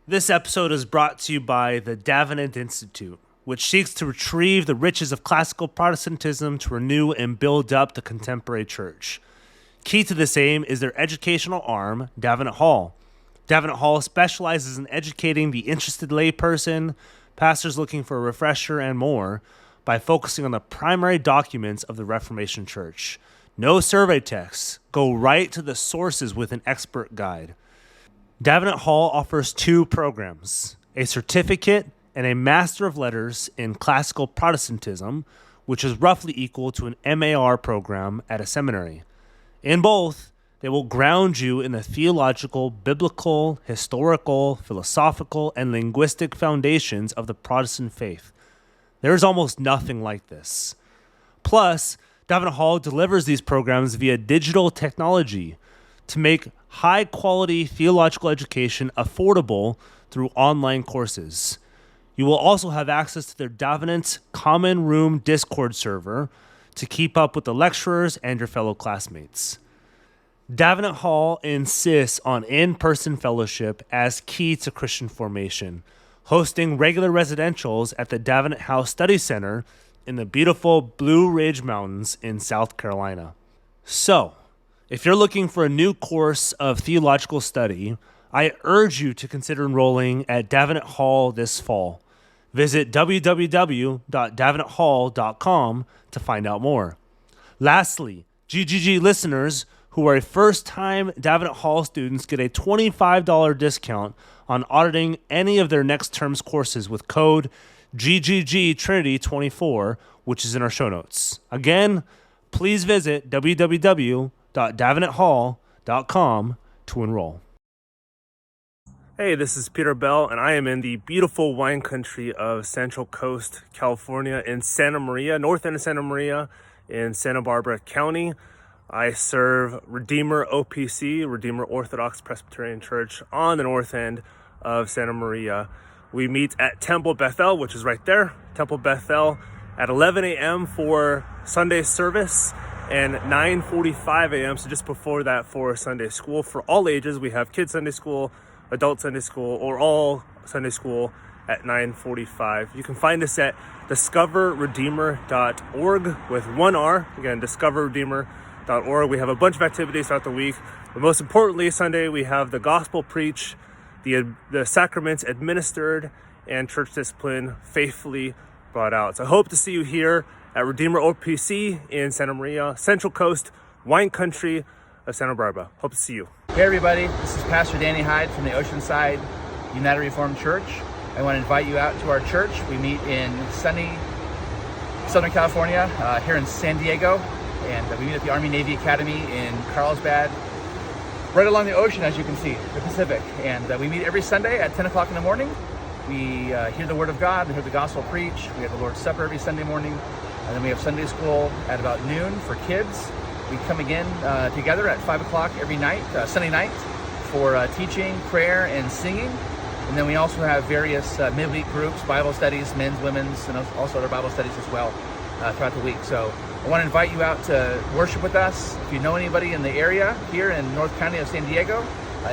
This episode is brought to you by the Davenant Institute, which seeks to retrieve the riches of classical Protestantism to renew and build up the contemporary church. Key to this aim is their educational arm, Davenant Hall. Davenant Hall specializes in educating the interested layperson, pastors looking for a refresher, and more by focusing on the primary documents of the Reformation Church. No survey texts. Go right to the sources with an expert guide. Davenant Hall offers two programs, a certificate and a Master of Letters in Classical Protestantism, which is roughly equal to an MAR program at a seminary. In both, they will ground you in the theological, biblical, historical, philosophical, and linguistic foundations of the Protestant faith. There is almost nothing like this. Plus, Davenant Hall delivers these programs via digital technology to make high-quality theological education affordable through online courses. You will also have access to their Davenant Common Room Discord server to keep up with the lecturers and your fellow classmates. Davenant Hall insists on in-person fellowship as key to Christian formation, hosting regular residentials at the Davenant House Study Center in the beautiful Blue Ridge Mountains in South Carolina. So, if you're looking for a new course of theological study, I urge you to consider enrolling at Davenant Hall this fall. Visit www.davenanthall.com to find out more. Lastly, GGG listeners who are first-time Davenant Hall students get a $25 discount on auditing any of their next term's courses with code GGGTrinity24, which is in our show notes. Again, please visit www.davenanthall.com to enroll. Hey, this is Peter Bell, and I am in the beautiful wine country of Central Coast, California, in Santa Maria, north end of Santa Maria, in Santa Barbara County. I serve Redeemer OPC, Redeemer Orthodox Presbyterian Church, on the north end of Santa Maria. We meet at Temple Bethel, which is right there, Temple Bethel, at 11 a.m. for Sunday service and 9:45 a.m., so just before that, for Sunday school. For all ages, we have kids Sunday school, adult Sunday school, or all Sunday school at 9:45. You can find us at discoverredeemer.org with one R. Again, discoverredeemer.org. We have a bunch of activities throughout the week, but most importantly, Sunday we have the gospel preached, the sacraments administered, and church discipline faithfully brought out. So I hope to see you here at Redeemer OPC in Santa Maria, Central Coast, wine country of Santa Barbara. Hope to see you. Hey everybody, this is Pastor Danny Hyde from the Oceanside United Reformed Church. I want to invite you out to our church. We meet in sunny Southern California, here in San Diego, and we meet at the Army Navy Academy in Carlsbad, right along the ocean, as you can see, the Pacific. And we meet every Sunday at 10 o'clock in the morning. We hear the Word of God, we hear the gospel preached. We have the Lord's Supper every Sunday morning. And then we have Sunday school at about noon for kids. We come again together at 5 o'clock every night, Sunday night, for teaching, prayer, and singing. And then we also have various midweek groups, Bible studies, men's, women's, and also other Bible studies as well throughout the week. So I want to invite you out to worship with us. If you know anybody in the area here in North County of San Diego,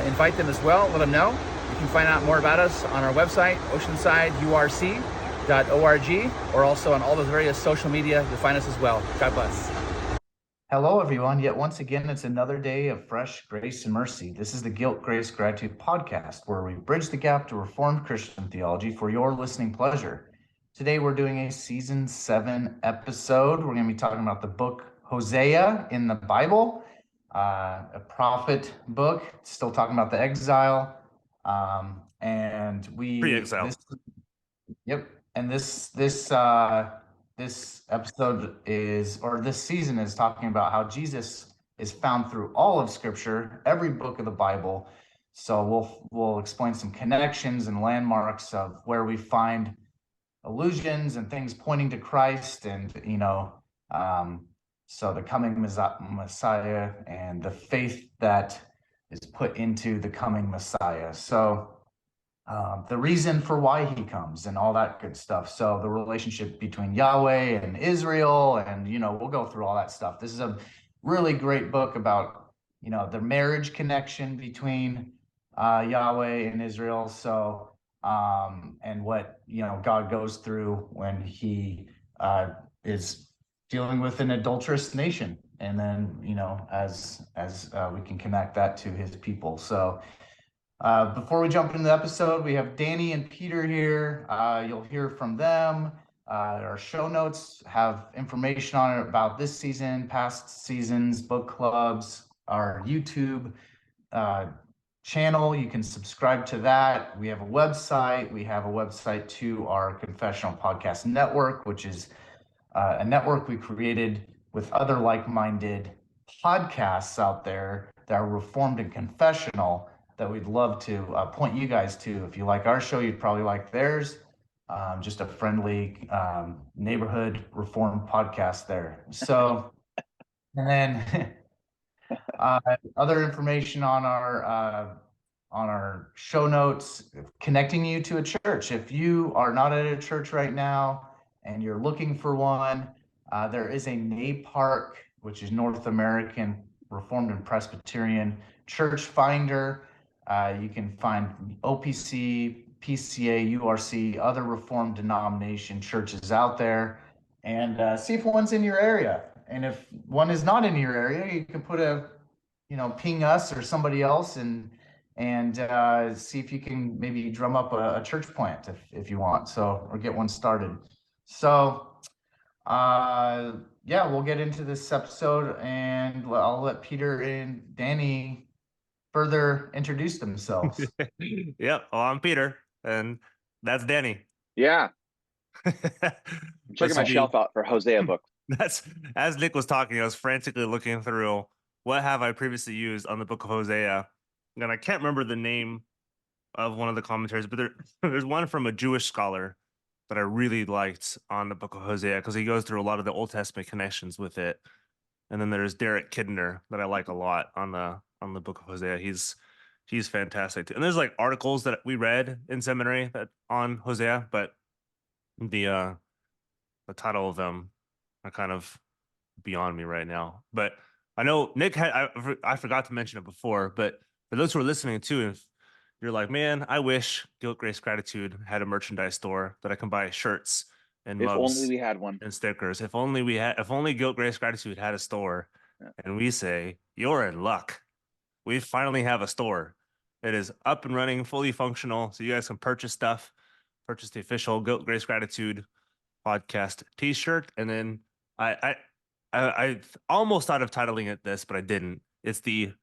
invite them as well. Let them know. You can find out more about us on our website, oceansideurc.org, or also on all those various social media. You'll find us as well. God bless. Hello, everyone. Yet once again, it's another day of fresh grace and mercy. This is the Guilt, Grace, Gratitude podcast, where we bridge the gap to Reformed Christian theology for your listening pleasure. Today, we're doing a season 7 episode. We're going to be talking about the book Hosea in the Bible, a prophet book. Still talking about the exile. Pre-exile. This episode this season is talking about how Jesus is found through all of Scripture, every book of the Bible. So we'll explain some connections and landmarks of where we find allusions and things pointing to Christ, and so the coming Messiah and the faith that is put into the coming Messiah. So the reason for why he comes and all that good stuff. So the relationship between Yahweh and Israel, and we'll go through all that stuff. This is a really great book about the marriage connection between Yahweh in Israel. So, and what, God goes through when he is dealing with an adulterous nation. And then, as we can connect that to his people. So, before we jump into the episode, we have Danny and Peter here. You'll hear from them. Our show notes have information on it about this season, past seasons, book clubs, our YouTube channel. You can subscribe to that. We have a website. We have a website to our Confessional Podcast Network, which is a network we created with other like-minded podcasts out there that are reformed and confessional that we'd love to point you guys to. If you like our show, you'd probably like theirs. Just a friendly neighborhood reformed podcast there. So, and then other information on our show notes, connecting you to a church. If you are not at a church right now and you're looking for one, there is a NAPARC, which is North American Reformed and Presbyterian Church Finder. You can find OPC, PCA, URC, other Reformed denomination churches out there, and see if one's in your area. And if one is not in your area, you can put ping us or somebody else and see if you can maybe drum up a church plant if you want. So, or get one started. So, yeah, we'll get into this episode, and I'll let Peter and Danny further introduce themselves. Yep. Well, I'm Peter, and that's Danny. Yeah, I'm checking my shelf out for Hosea books. That's as Nick was talking, I was frantically looking through what have I previously used on the book of Hosea, and I can't remember the name of one of the commentaries, but there's one from a Jewish scholar that I really liked on the book of Hosea because he goes through a lot of the Old Testament connections with it. And then there's Derek Kidner that I like a lot on the book of Hosea. He's fantastic too. And there's like articles that we read in seminary that on Hosea, but the title of them are kind of beyond me right now. But I know Nick had I forgot to mention it before, but for those who are listening too, if you're like, man, I wish Guilt, Grace, Gratitude had a merchandise store that I can buy shirts and If mugs only we had one. and stickers. If only Guilt, Grace, Gratitude had a store. Yeah. And we say, you're in luck. We finally have a store. It is up and running, fully functional, so you guys can purchase stuff. Purchase the official Guilt, Grace, Gratitude podcast T-shirt, and then I almost thought of titling it this, but I didn't. It's the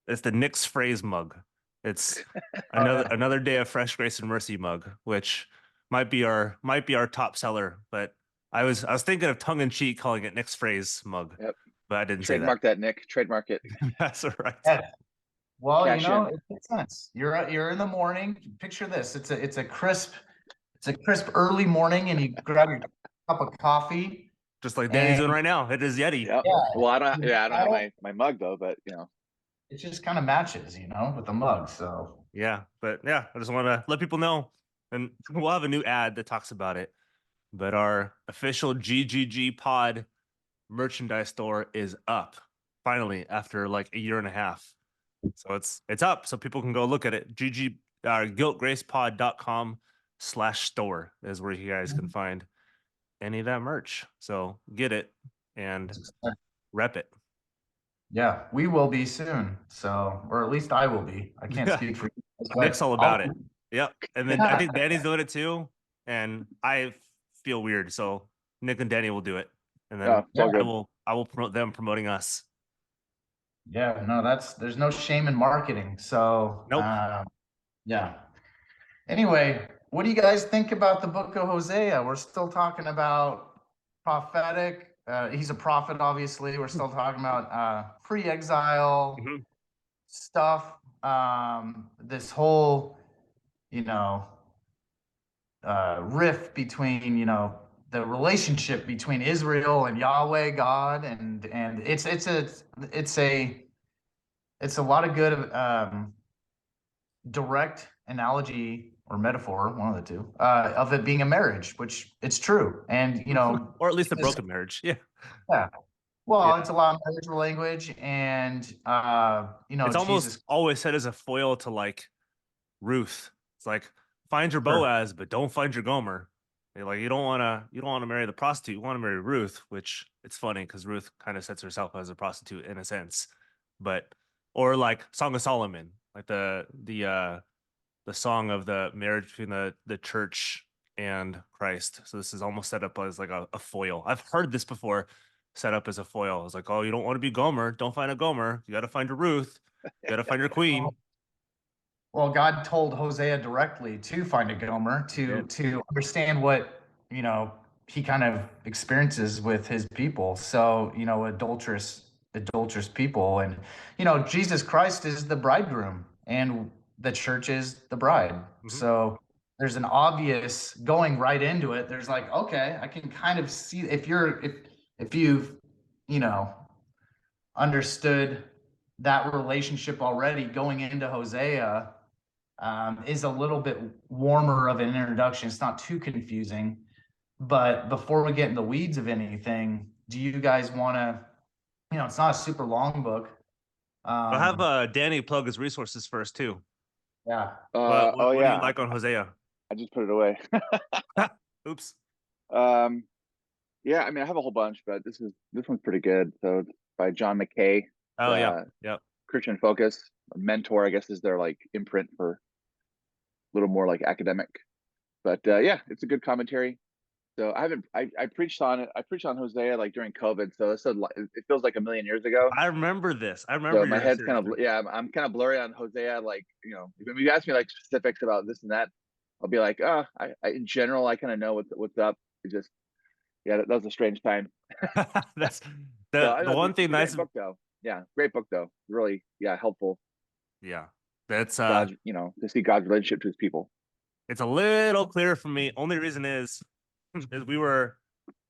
Nick's phrase mug. It's another day of fresh grace and mercy mug, which might be our top seller. But I was thinking of tongue in cheek calling it Nick's phrase mug. Yep. But I didn't Trademark say that, Nick. Trademark it. That's all right. Yeah. Well, Cash in. it makes sense. You're in the morning. Picture this. It's a crisp early morning, and you grab your cup of coffee. Just like Danny's doing right now. It is Yeti. Yep. Yeah. Well, I don't have my mug though, but It just kind of matches, with the mug. So Yeah, but yeah, I just want to let people know, and we'll have a new ad that talks about it. But our official GGG Pod merchandise store is up finally after like a year and a half. So it's up, so people can go look at it. guiltgracepod.com/store is where you guys can find any of that merch. So get it and rep it. yeah, we will be soon. So, or at least I will be. I can't speak for you. Nick's all about it. Yep. And then I think Danny's doing it too. And I feel weird. So Nick and Danny will do it. And then I will promote them promoting us. Yeah, no, there's no shame in marketing. So Nope. Yeah. Anyway, what do you guys think about the book of Hosea? We're still talking about prophetic. He's a prophet, obviously. We're still talking about pre-exile stuff. This whole, rift between, the relationship between Israel and Yahweh God, and it's a lot of good direct analogy or metaphor, one of the two, of it being a marriage, which it's true, and or at least a broken marriage. Yeah. Well, Yeah. it's a lot of marriage language, and it's almost always said as a foil to like Ruth. It's like, find your Boaz, but don't find your Gomer. Like, you don't want to marry the prostitute. You want to marry Ruth, which it's funny because Ruth kind of sets herself as a prostitute in a sense. But or like Song of Solomon, like the song of the marriage between the church and Christ. So this is almost set up as like a foil. I've heard this before, set up as a foil. It's like, oh, you don't want to be Gomer, don't find a Gomer. You got to find your Ruth. You got to find your queen. Well, God told Hosea directly to find a Gomer to understand what, he kind of experiences with his people. So, adulterous people. And, Jesus Christ is the bridegroom and the church is the bride. Mhm. So there's an obvious going right into it. There's like, okay, I can kind of see if you've, you know, understood that relationship already going into Hosea, is a little bit warmer of an introduction. It's not too confusing. But before we get in the weeds of anything, do you guys want to, it's not a super long book. I'll have Danny plug his resources first too. Yeah. What do you like on Hosea? I just put it away. Oops. Yeah, I mean, I have a whole bunch, but this one's pretty good. So it's by John McKay. Oh, yeah. Christian Focus. Mentor, I guess, is their like imprint for a little more like academic. But yeah, it's a good commentary. So I preached on it. I preached on Hosea like during COVID. So it feels like a million years ago. I remember this. I remember so my head's kind of I'm kind of blurry on Hosea. Like, if you ask me like specifics about this and that, I'll be like, I in general I kind of know what's up. It just that was a strange time. That's the one thing nice book though. Yeah, great book though. Really, helpful. Yeah. That's God, to see God's relationship to his people. It's a little clearer for me. Only reason is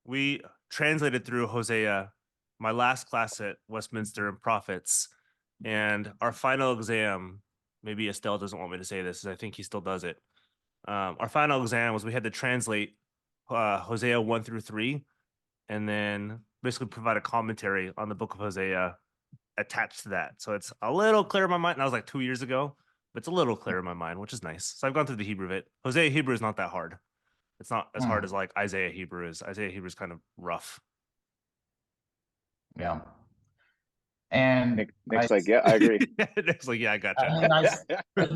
we translated through Hosea, my last class at Westminster and Prophets, and our final exam, maybe Estelle doesn't want me to say this, I think he still does it. Our final exam was we had to translate Hosea 1 through 3, and then basically provide a commentary on the book of Hosea attached to that. So it's a little clear in my mind. And that was like 2 years ago, but it's a little clear in my mind, which is nice. So I've gone through the Hebrew of it. Hosea Hebrew is not that hard. It's not as hard as like Isaiah Hebrew is. Isaiah Hebrew is kind of rough. Yeah. And Nick's like, yeah, I agree. Nick's like, yeah, I gotcha. There's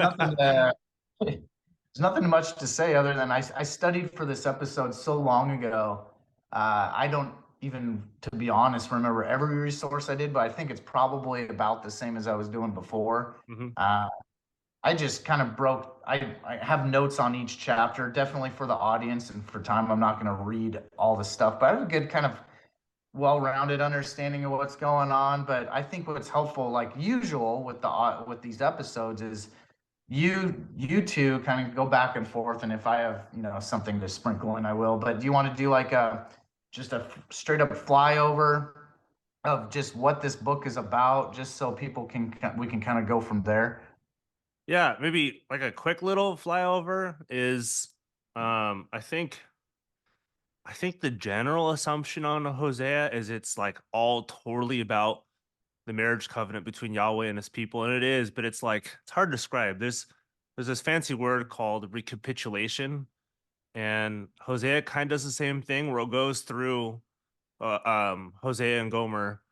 nothing much to say other than I studied for this episode so long ago. I don't even, to be honest, remember every resource I did, but I think it's probably about the same as I was doing before. Mm-hmm. I just kind of I have notes on each chapter, definitely for the audience and for time. I'm not going to read all the stuff, but I have a good kind of well-rounded understanding of what's going on. But I think what's helpful, like usual with these episodes, is you two kind of go back and forth, and if I have something to sprinkle in, I will. But do you want to do like just a straight up flyover of just what this book is about, just so we can kind of go from there? Yeah, maybe like a quick little flyover is I think the general assumption on Hosea is it's like all totally about the marriage covenant between Yahweh and his people, and it is, but it's like it's hard to describe. There's this fancy word called recapitulation, and Hosea kind of does the same thing where it goes through Hosea and Gomer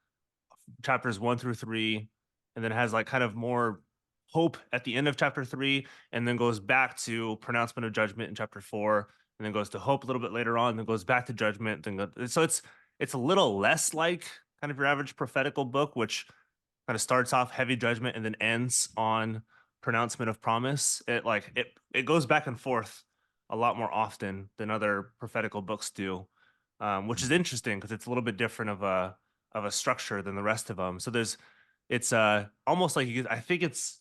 chapters 1 through 3, and then has like kind of more hope at the end of chapter 3, and then goes back to pronouncement of judgment in chapter 4, and then goes to hope a little bit later on, then goes back to judgment. So it's a little less like kind of your average prophetical book, which kind of starts off heavy judgment and then ends on pronouncement of promise. It goes back and forth a lot more often than other prophetical books do, which is interesting because it's a little bit different of a structure than the rest of them. So it's almost like I think it's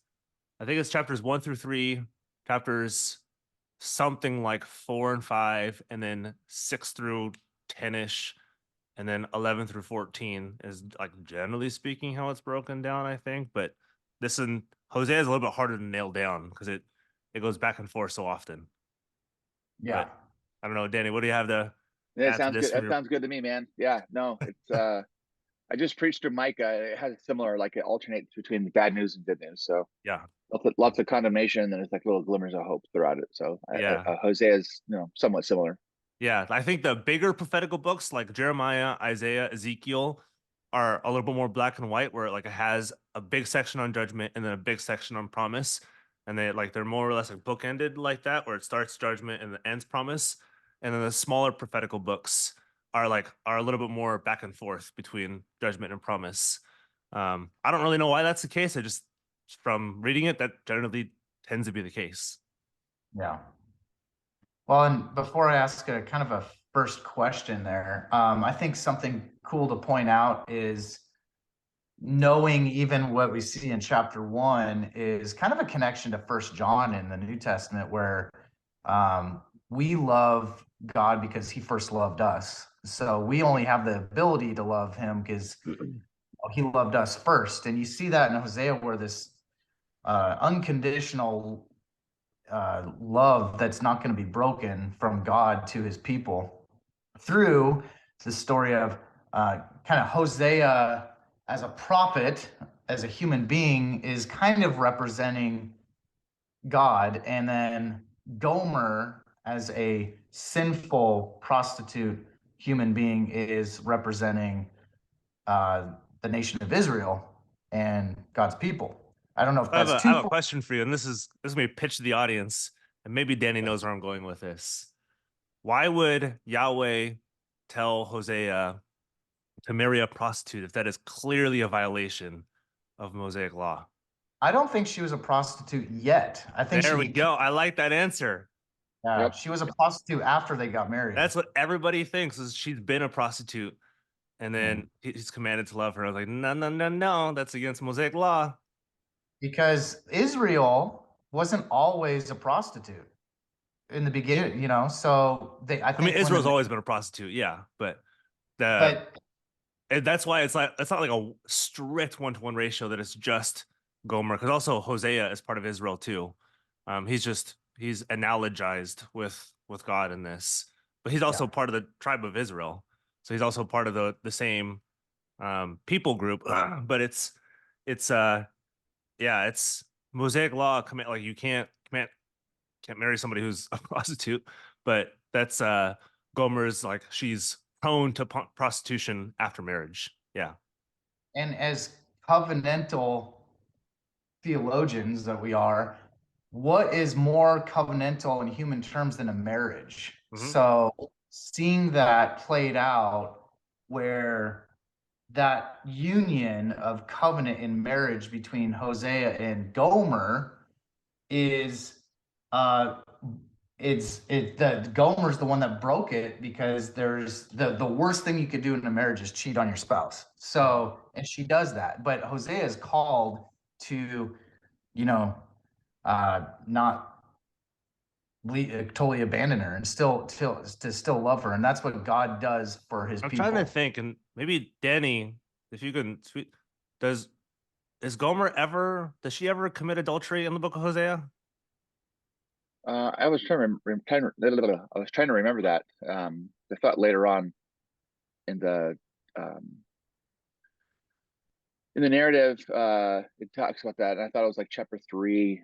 chapters 1 through 3, chapters something like 4 and 5, and then 6 through 10ish, and then 11 through 14 is like generally speaking how it's broken down, I think. But this one, Hosea is a little bit harder to nail down because it goes back and forth so often. Yeah. But I don't know, Danny, what do you have to Yeah, add to sounds this? good. That sounds good to me, man. Yeah, no, it's I just preached to Micah. It has a similar, like it alternates between bad news and good news. So Yeah. lots of condemnation, and there's like little glimmers of hope throughout it. So Yeah. Hosea is, somewhat similar. Yeah, I think the bigger prophetical books like Jeremiah, Isaiah, Ezekiel are a little bit more black and white, where it has a big section on judgment and then a big section on promise, and they're more or less like bookended like that, where it starts judgment and it ends promise. And then the smaller prophetical books are a little bit more back and forth between judgment and promise. I don't really know why that's the case. I just from reading it, that generally tends to be the case. Yeah. Well, and before I ask a kind of a first question there, I think something cool to point out is knowing even what we see in chapter 1 is kind of a connection to First John in the New Testament, where we love God because he first loved us. So we only have the ability to love him because he loved us first. And you see that in Hosea, where this unconditional love that's not going to be broken from God to his people through the story of kind of Hosea as a prophet, as a human being, is kind of representing God. And then Gomer, as a sinful prostitute human being, is representing the nation of Israel and God's people. I don't know if that's I too have a far. question for you, and this is gonna be pitched to the audience, and maybe Danny knows where I'm going with this. Why would Yahweh tell Hosea to marry a prostitute if that is clearly a violation of Mosaic law? I don't think she was a prostitute yet. I think she There we became, go. I like that answer. yeah, Yep. she was a prostitute after they got married. That's what everybody thinks is she's been a prostitute, and Hmm. then he's commanded to love her. I was like, no, no, no, no, that's against Mosaic law. Because Israel wasn't always a prostitute in the beginning, So I I mean, think Israel's always been a prostitute, yeah, but the but and that's why it's not like a strict 1-to-1 ratio that it's just Gomer, because also Hosea is part of Israel too. He's analogized with God in this, but he's yeah. also part of the tribe of Israel, so he's also part of the same people group. But it's yeah, it's Mosaic law command, like you can't marry somebody who's a prostitute, but that's Gomer's, like she's prone to prostitution after marriage. Yeah. And as covenantal theologians that we are, what is more covenantal in human terms than a marriage? Hmm. So seeing that played out where that union of covenant in marriage between Hosea and Gomer is uh the Gomer's the one that broke it, because there's the worst thing you could do in a marriage is cheat on your spouse. So, and she does that, but Hosea is called to, you know, not totally abandon her and still love her, and that's what God does for his I'm trying to people. think, and maybe Danny, if you can, does does she ever commit adultery in the book of Hosea? I was I was trying to remember that. I thought later on in the um, in the narrative, it talks about that, and I thought it was like chapter 3,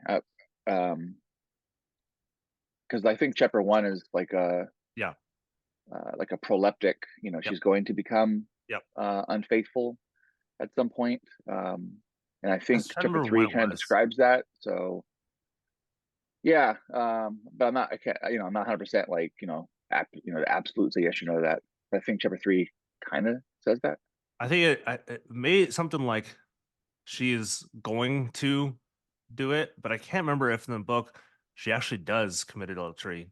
because I think chapter 1 is Yeah. like a proleptic. Yep. She's going to become Yep. unfaithful at some point, and I I think was trying to chapter remember when 3 it kind of was. describes that. So yeah, but I'm not. I can't. I'm not 100% like the absolute say yes or no to that. But I think chapter 3 kind of says that. I think it made something like she is going to do it, but I can't remember if in the book she actually does commit adultery.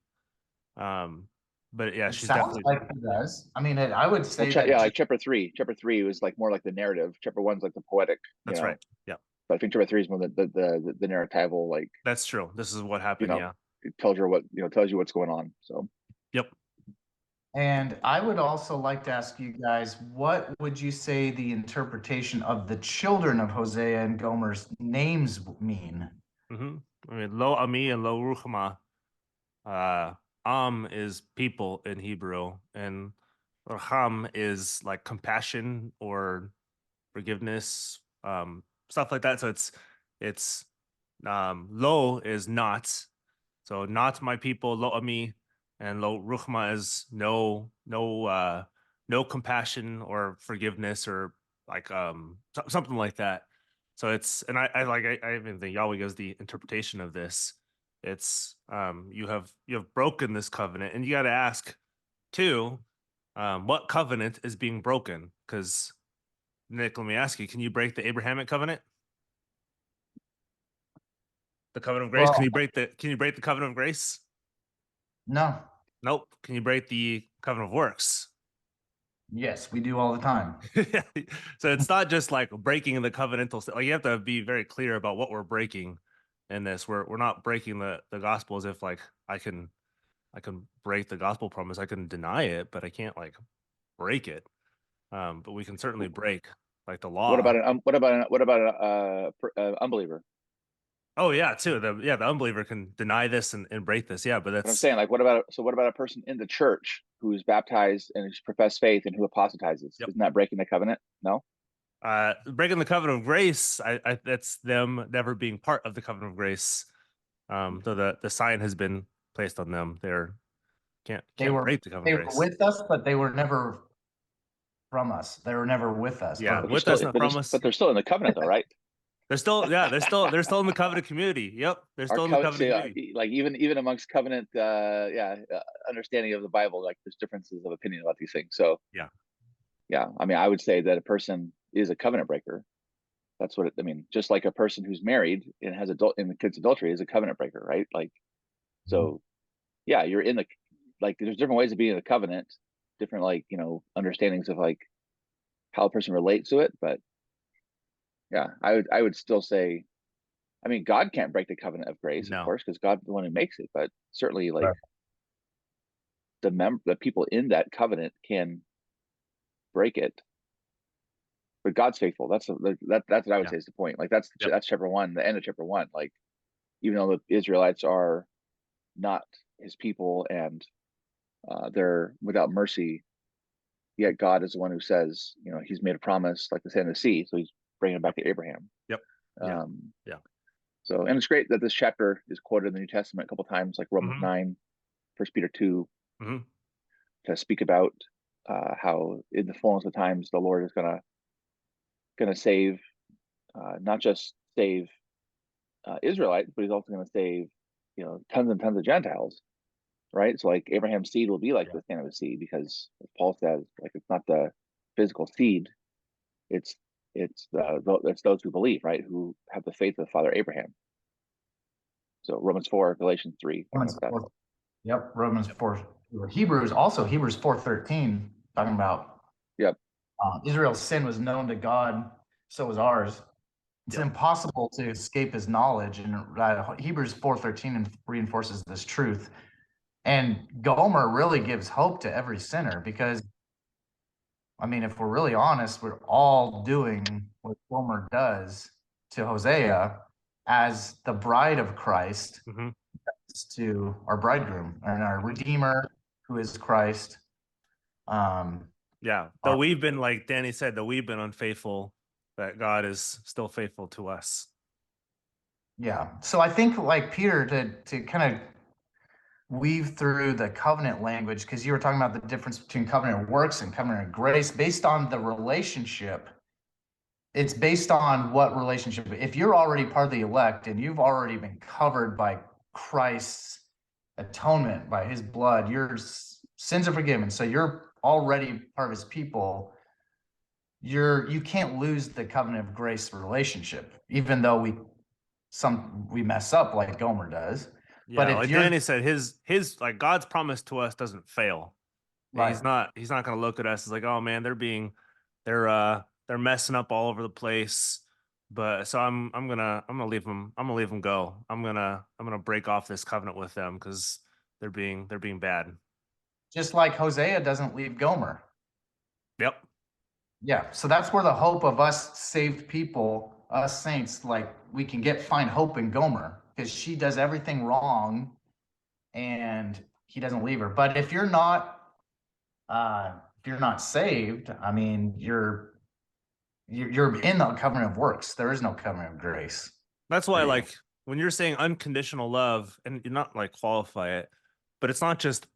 Um, but yeah, It she's sounds definitely. like it does. I mean, I would Well, say that yeah, just like chapter 3 was like more like the narrative. Chapter 1's like the poetic, That's right. Yeah, But I think chapter 3 is more the narratival, like that's true. This is what you happened. know, Yeah. it tells you tells you what's going on. So Yep. And I would also like to ask you guys, what would you say the interpretation of the children of Hosea and Gomer's names mean? Hmm. I mean, lo ami and lo ruchama. Uh, is people in Hebrew, and Raham is like compassion or forgiveness, stuff like that. So it's lo is not. So not my people, lo ami, and lo ruchma is no compassion or forgiveness or like something like that. So it's and I even think Yahweh gives the interpretation of this. It's you have broken this covenant, and you got to ask too, what covenant is being broken? Because Nick, let me ask you: can you break the Abrahamic covenant? The covenant of grace? Well, Can you break the covenant of grace? no. Nope. Can you break the covenant of works? Yes, we do all the time. So it's not just like breaking the covenantal. Like you have to be very clear about what we're breaking in this. We're not breaking the gospel as if like I can break the gospel promise. I can deny it, but I can't like break it. But we can certainly break like the What law. about an unbeliever? Oh yeah, too. The unbeliever can deny this and break this. Yeah, but But I'm that's saying, like, what about a person in the church who's baptized and who's professed faith and who apostatizes? yep. Isn't that breaking the covenant? No. Breaking the covenant of grace. That's them never being part of the covenant of grace. So the sign has been placed on them. They're They can't were break the covenant they of were grace. with us, but they were never from us. They were never with us. Yeah, But with us, not from But us. they're still in the covenant, though, right? They're still in the covenant community. Yep, they're Our still in the covenant, covenant say, community. like even amongst covenant, understanding of the Bible, like there's differences of opinion about these things. So Yeah. yeah, I mean, I would say that a person is a covenant breaker. That's what I mean. Just like a person who's married and has adult and commits adultery is a covenant breaker, right? Like, so yeah, you're in the like. There's different ways of being in the covenant, different like understandings of like how a person relates to it. But yeah, I would still say, I mean, God can't break the covenant of grace, of No. course, because God's the one who makes it. But certainly, like Right. the people in that covenant can break it. But God's faithful. That's what I would Yeah. say is the point. Like Yep. that's chapter one, the end of chapter one. Like even though the Israelites are not His people and they're without mercy, yet God is the one who says, He's made a promise like the sand of the sea, so He's bringing it back Yep. to Abraham. Yep. Yeah. Um, Yeah. so, and it's great that this chapter is quoted in the New Testament a couple times, like Romans hmm 9, 1 Peter 2, hmm to speak about how in the fullness of times the Lord is gonna save, not just save Israelites, but He's also going to save tons and tons of Gentiles, right? So like Abraham's seed will be like Yeah. the sand of the sea because, as Paul says, like it's not the physical seed, it's it's those who believe, right, who have the faith of Father Abraham. So Romans 4, Galatians 3, talking Romans about that. 4. Yep, Romans Yep. 4. Hebrews 4:13, talking about Yep. Israel's sin was known to God, so was ours. It's Yep. impossible to escape His knowledge, and Hebrews 4:13 reinforces this truth. And Gomer really gives hope to every sinner because, I mean, if we're really honest, we're all doing what Gomer does to Hosea as the bride of Christ hmm to our bridegroom and our Redeemer, who is Christ. Yeah. Though Our, we've been like Danny said, though we've been unfaithful, that God is still faithful to us. yeah. So I think, like Peter, to kind of weave through the covenant language, because you were talking about the difference between covenant works and covenant grace based on the relationship. It's based on what relationship. If you're already part of the elect and you've already been covered by Christ's atonement, by His blood, your sins are forgiven. So you're already part of His people. You can't lose the covenant of grace relationship, even though we mess up like Gomer does. But Yeah, if like you're Danny said, his like God's promise to us doesn't fail. And right, he's not gonna look at us as like, oh man, they're messing up all over the place. But so I'm gonna leave them go. I'm gonna break off this covenant with them because they're being bad. just like Hosea doesn't leave Gomer. Yep. Yeah, so that's where the hope of us saved people, us saints, like we can find hope in Gomer because she does everything wrong and he doesn't leave her. But if you're not saved, I mean, you're in the covenant of works. There is no covenant of grace. That's why, There you like, when you're saying unconditional love, and you're not like qualify it, but it's not just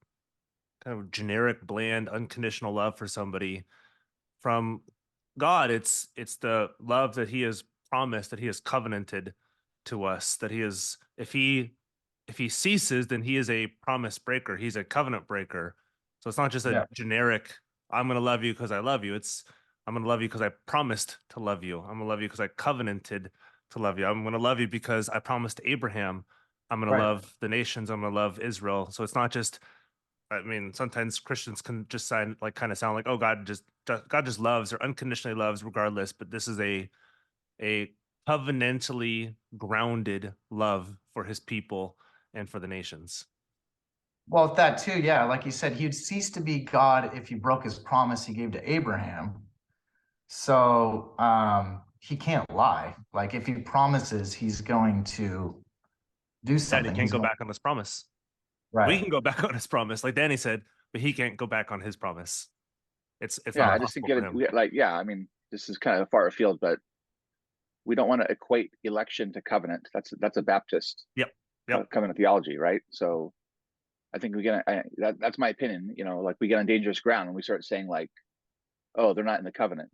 kind of generic, bland, unconditional love for somebody from God. It's the love that He has promised, that He has covenanted to us. That He is, if He ceases, then He is a promise breaker. He's a covenant breaker. So it's not just a Yeah. generic, I'm going to love you because I love you. It's, I'm going to love you because I promised to love you. I'm going to love you because I covenanted to love you. I'm going to love you because I promised Abraham I'm going to Right. love the nations. I'm going to love Israel. So it's not just, I mean, sometimes Christians can just sign like kind of sound like, oh, God just loves or unconditionally loves regardless. But this is a covenantally grounded love for His people and for the nations. Well, that too, yeah. Like you said, he'd cease to be God if he broke his promise he gave to Abraham. So he can't lie. Like if he promises he's going to do Daddy something, can't he's go going back on His promise. We right. can go back on His promise, like Danny said, but He can't go back on His promise. It's Yeah, not I just think possible for Him. I mean, this is kind of far afield, but we don't want to equate election to covenant. That's a Baptist Yep. Yep. covenant theology, right? So I think that's my opinion. Like we get on dangerous ground when we start saying like, oh, they're not in the covenant,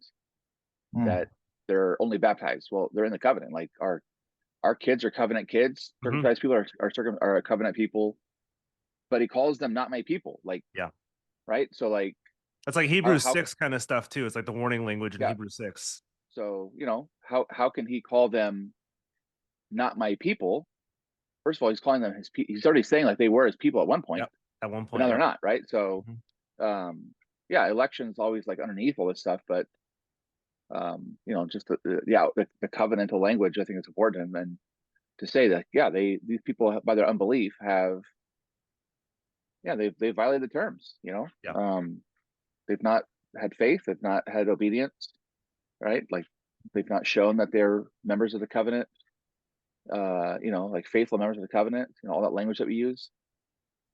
Mm. that they're only baptized. Well, they're in the covenant. Like our kids are covenant kids. Hmm. Circumcised people are covenant people, but He calls them not my people. Like, Yeah. right? So like That's like how Hebrews how 6 kind of stuff too. It's like the warning language in yeah. Hebrews 6. So how can He call them not my people? First of all, He's calling them He's already saying like they were His people at one point, Yep. At one but point. now they're Yep. not, right? So Mhm. yeah, election's always like underneath all this stuff, but just the covenantal language I think is important, and to say that these people by their unbelief have they've violated the terms. Yeah. They've not had faith, they've not had obedience, right? Like they've not shown that they're members of the covenant, like faithful members of the covenant, all that language that we use.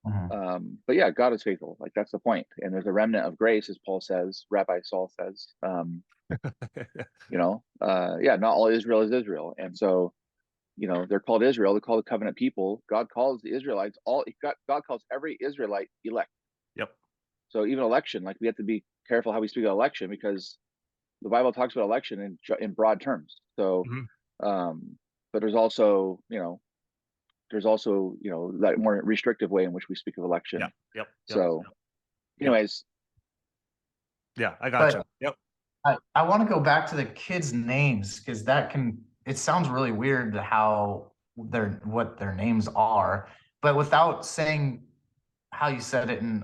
Mhm. But yeah, God is faithful. Like that's the point. And there's a remnant of grace, as Paul says, Rabbi Saul says. Not all Israel is Israel. And so, they're called Israel, they're called the covenant people. God calls the Israelites God calls every Israelite elect. Yep. So even election, like we have to be careful how we speak of election, because the Bible talks about election in broad terms. So, Hmm. but there's also that more restrictive way in which we speak of Yep. election. Yep. Yep. So, Yep. Yep. anyways, Yeah. I But gotcha. Yep. I want to go back to the kids' names because it sounds really weird how what their names are, but without saying how you said it in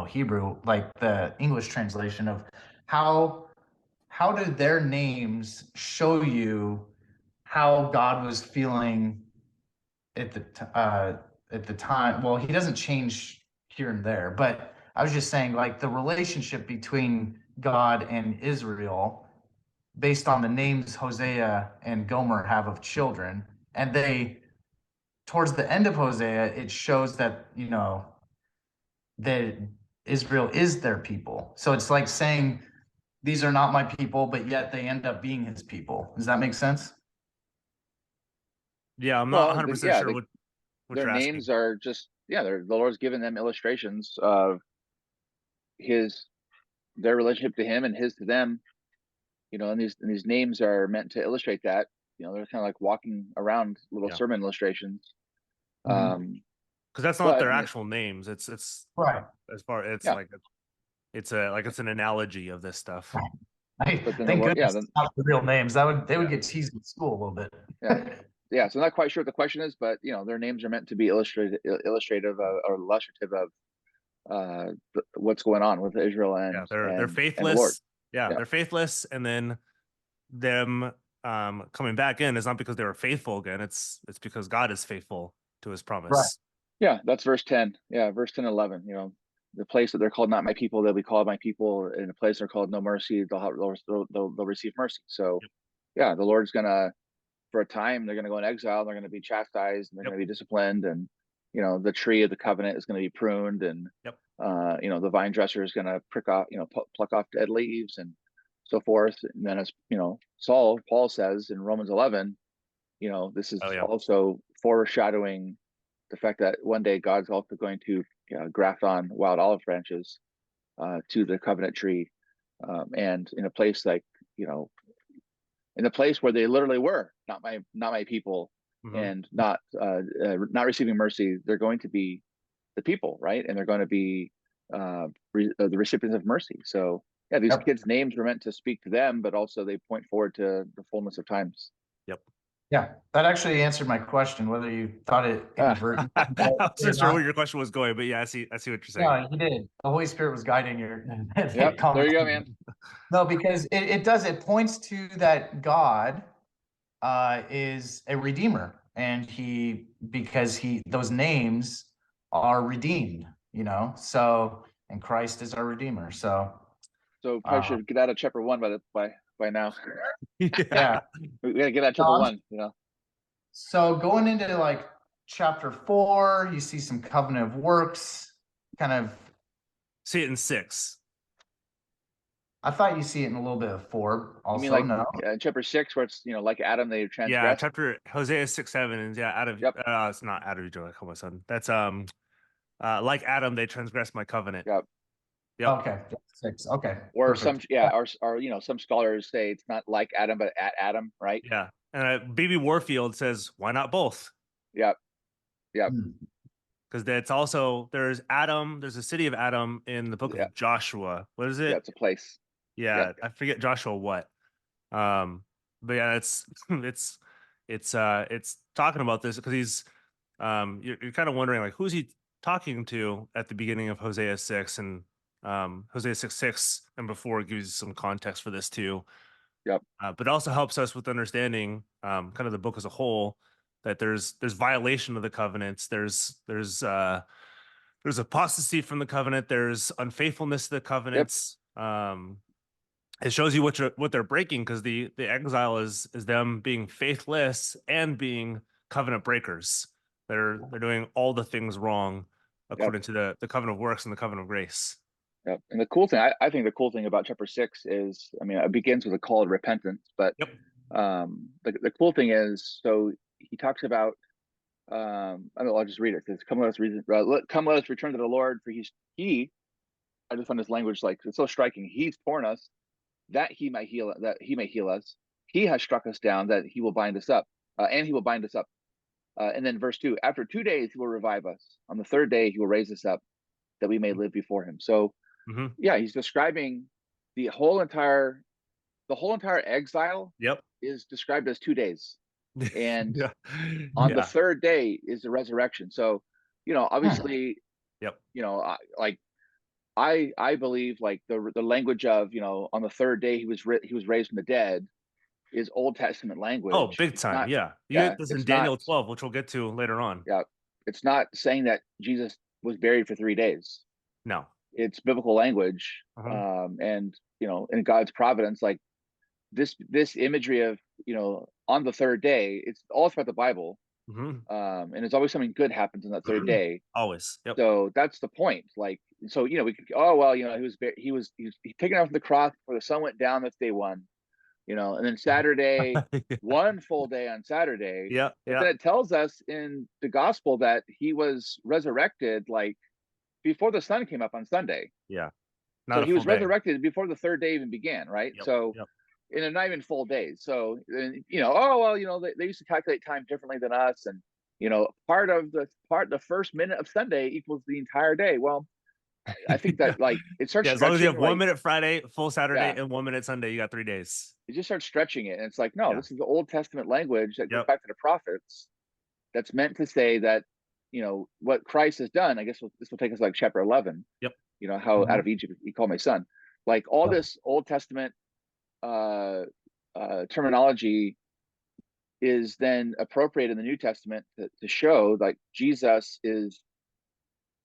Hebrew, like the English translation of how how did their names show you how God was feeling at at the time. Well, he doesn't change here and there, but I was just saying like the relationship between God and Israel based on the names Hosea and Gomer have of children, and they towards the end of Hosea it shows that that Israel is their people. So it's like saying these are not my people, but yet they end up being his people. Does that make sense? Yeah. I'm not well, 100% sure what their you're asking. names are just the Lord's given them illustrations of his their relationship to Him and His to them. And these names are meant to illustrate that. They're kind of like walking around little Yeah. sermon illustrations. Mhm. Um, Because that's not but their actual names. It's Right. as far, it's yeah, like, it's an analogy of this stuff. I, but then the thank Lord, goodness it's not the real names. They would Yeah. get teased in school a little yeah, bit. yeah. So I'm not quite sure what the question is, but their names are meant to be illustrative or illustrative of what's going on with Israel Yeah. and They're the Lord. faithless. Yeah. Yeah, They're faithless. And then them coming back in is not because they were faithful again. It's because God is faithful to His Right. promise. yeah. That's verse 10. Yeah, verse 10 and 11. The place that they're called not my people, they'll be called my people. In the place they're called no mercy, they'll receive mercy. So Yep. yeah, the Lord's gonna, for a time, they're gonna go in exile. They're gonna be chastised, and they're Yep. gonna be disciplined, and the tree of the covenant is gonna be pruned, and Yep. the vine dresser is gonna pluck off dead leaves, and so forth. And then as Paul says in Romans 11, this is Oh yeah. also foreshadowing the fact that one day God's also going to graft on wild olive branches to the covenant tree, and in a place like in the place where they literally were not my people, and not receiving mercy, they're going to be the people, right? And they're going to be the recipients of mercy. So yeah, these Yep. kids' names were meant to speak to them, but also they point forward to the fullness of times. Yep. Yeah, that actually answered my question, whether you thought it inadvertent I or wasn't sure not. where your question was going, but yeah, I see what you're saying. No, you did. The Holy Spirit was guiding your Yep, there you go, man. No, because it points to that God is a redeemer, and those names are redeemed, so, and Christ is our redeemer. So Probably should get out of chapter 1 by now. yeah. We gotta get out of chapter 1, So going into like chapter 4, you see some covenant of works, kind of. See it in 6. I thought you see it in a little bit of 4 also. You mean like no? chapter 6, where it's like Adam, they transgressed? Yeah, chapter Hosea 6:7, and yeah, Yep. It's not out of Egypt, I call my son. That's like Adam, they transgressed my covenant. Yep. Yep. Okay, 6. Okay. Or perfect. some scholars say it's not like Adam, but at Adam, right? Yeah. And BB Warfield says, why not both? Yep. Yep. Because that's also, there's a city of Adam in the book of Joshua. What is it? Yeah, it's a place. Yeah, I forget Joshua what. But yeah, it's talking about this because he's you're kind of wondering like who's he talking to at the beginning of Hosea 6, and Hosea 6:6 and before gives you some context for this too. Yep. But it also helps us with understanding kind of the book as a whole, that there's violation of the covenants, there's apostasy from the covenant, there's unfaithfulness to the covenants. It shows you what they're breaking, because the exile is them being faithless and being covenant breakers. They're doing all the things wrong according to the covenant of works and the covenant of grace. Yep. And the cool thing, I think the cool thing about chapter 6 is, it begins with a call to repentance, but the cool thing is, so he talks about, I'll just read it. It says, come let us return to the Lord, for I just find this language, like, it's so striking. He's torn us that he may heal us. He has struck us down that he will bind us up, and he will bind us up. And then verse 2, after 2 days, he will revive us. On the third day, he will raise us up that we may live before him. So yeah, he's describing the whole entire exile. Yep. Is described as 2 days. And on the third day is the resurrection. So, obviously, I believe like the language of, on the third day he was raised from the dead is Old Testament language. Oh, big time. You get this in Daniel 12, which we'll get to later on. Yeah. It's not saying that Jesus was buried for 3 days. No. It's biblical language. And, in God's providence, like this imagery of, on the third day, it's all throughout the Bible. And it's always something good happens on that third day. Always. Yep. So that's the point. Like, so, we could, he was taken out from the cross before the sun went down. That's day 1, and then Saturday, one full day on Saturday. Yeah. But then it tells us in the gospel that he was resurrected like before the sun came up on Sunday. Yeah. So he was resurrected before the third day even began, right? Yep. So in a not even full days. So, they used to calculate time differently than us. And, the first minute of Sunday equals the entire day. Well, I think that like it starts. As long as you have 1 minute Friday, full Saturday, and 1 minute Sunday, you got 3 days. It just starts stretching it, and it's like, no, this is the Old Testament language that goes back to the prophets. That's meant to say that, what Christ has done. I guess this will take us like chapter 11. Yep. How out of Egypt he called my son. Like all this Old Testament terminology is then appropriated in the New Testament to show like Jesus is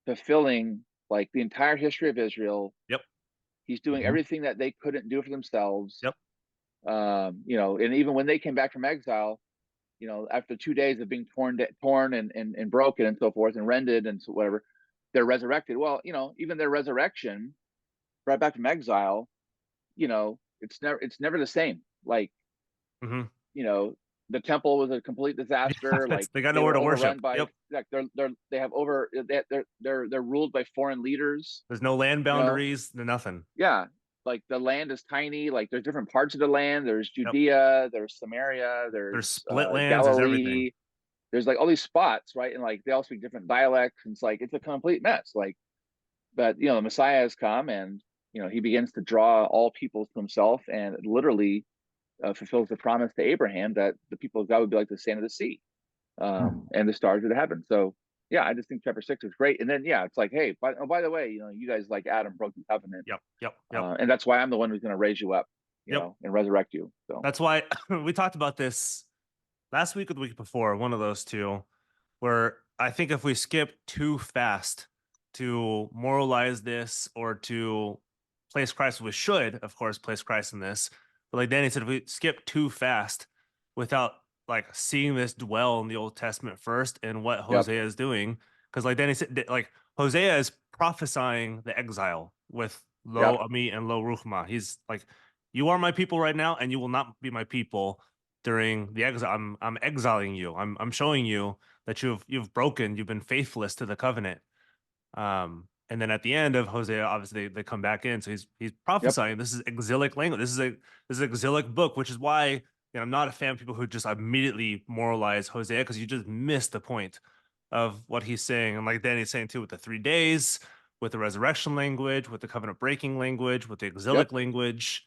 fulfilling like the entire history of Israel. Yep. He's doing everything that they couldn't do for themselves. Yep. And even when they came back from exile, after 2 days of being torn and broken and so forth and rended and so whatever, they're resurrected. Well, even their resurrection right back from exile, it's never the same. Like, Hmm. you know, the temple was a complete disaster. Like They got they nowhere were to overrun worship. by Yep. like they have over they're ruled by foreign leaders. There's no land You know, boundaries. No nothing. yeah. Like the land is tiny. Like there's different parts of the land. There's Yep. Judea. There's Samaria. There's There's split lands. There's everything. Galilee. There's like all these spots, right? And like they all speak different dialects. And it's like it's a complete mess. Like, but the Messiah has come, and he begins to draw all peoples to himself, and literally fulfills the promise to Abraham that the people of God would be like the sand of the sea, and the stars of the heavens. So yeah, I just think chapter 6 is great. And then it's like, hey, by the way, you guys, like Adam, broke the covenant. Yep. Yep. Yep. And that's why I'm the one who's going to raise you up, Yep. and resurrect you. So That's why we talked about this last week or the week before, one of those two, where I think if we skip too fast to moralize this or to place Christ, we should, of course, place Christ in this. But like Danny said, if we skip too fast without like seeing this dwell in the Old Testament first and what yep, Hosea is doing, because like Danny said, like Hosea is prophesying the exile with yep, Lo Ami and Lo Ruchma. He's like, you are my people right now, and you will not be my people during the exile. I'm exiling you. I'm showing you that you've broken, you've been faithless to the covenant. And then at the end of Hosea, obviously they come back in. So he's yep. prophesying. This is exilic language. This is an exilic book, which is why I'm not a fan of people who just immediately moralize Hosea, because you just miss the point of what he's saying. And like Danny's saying too, with the 3 days, with the resurrection language, with the covenant breaking language, with the exilic Yep. language.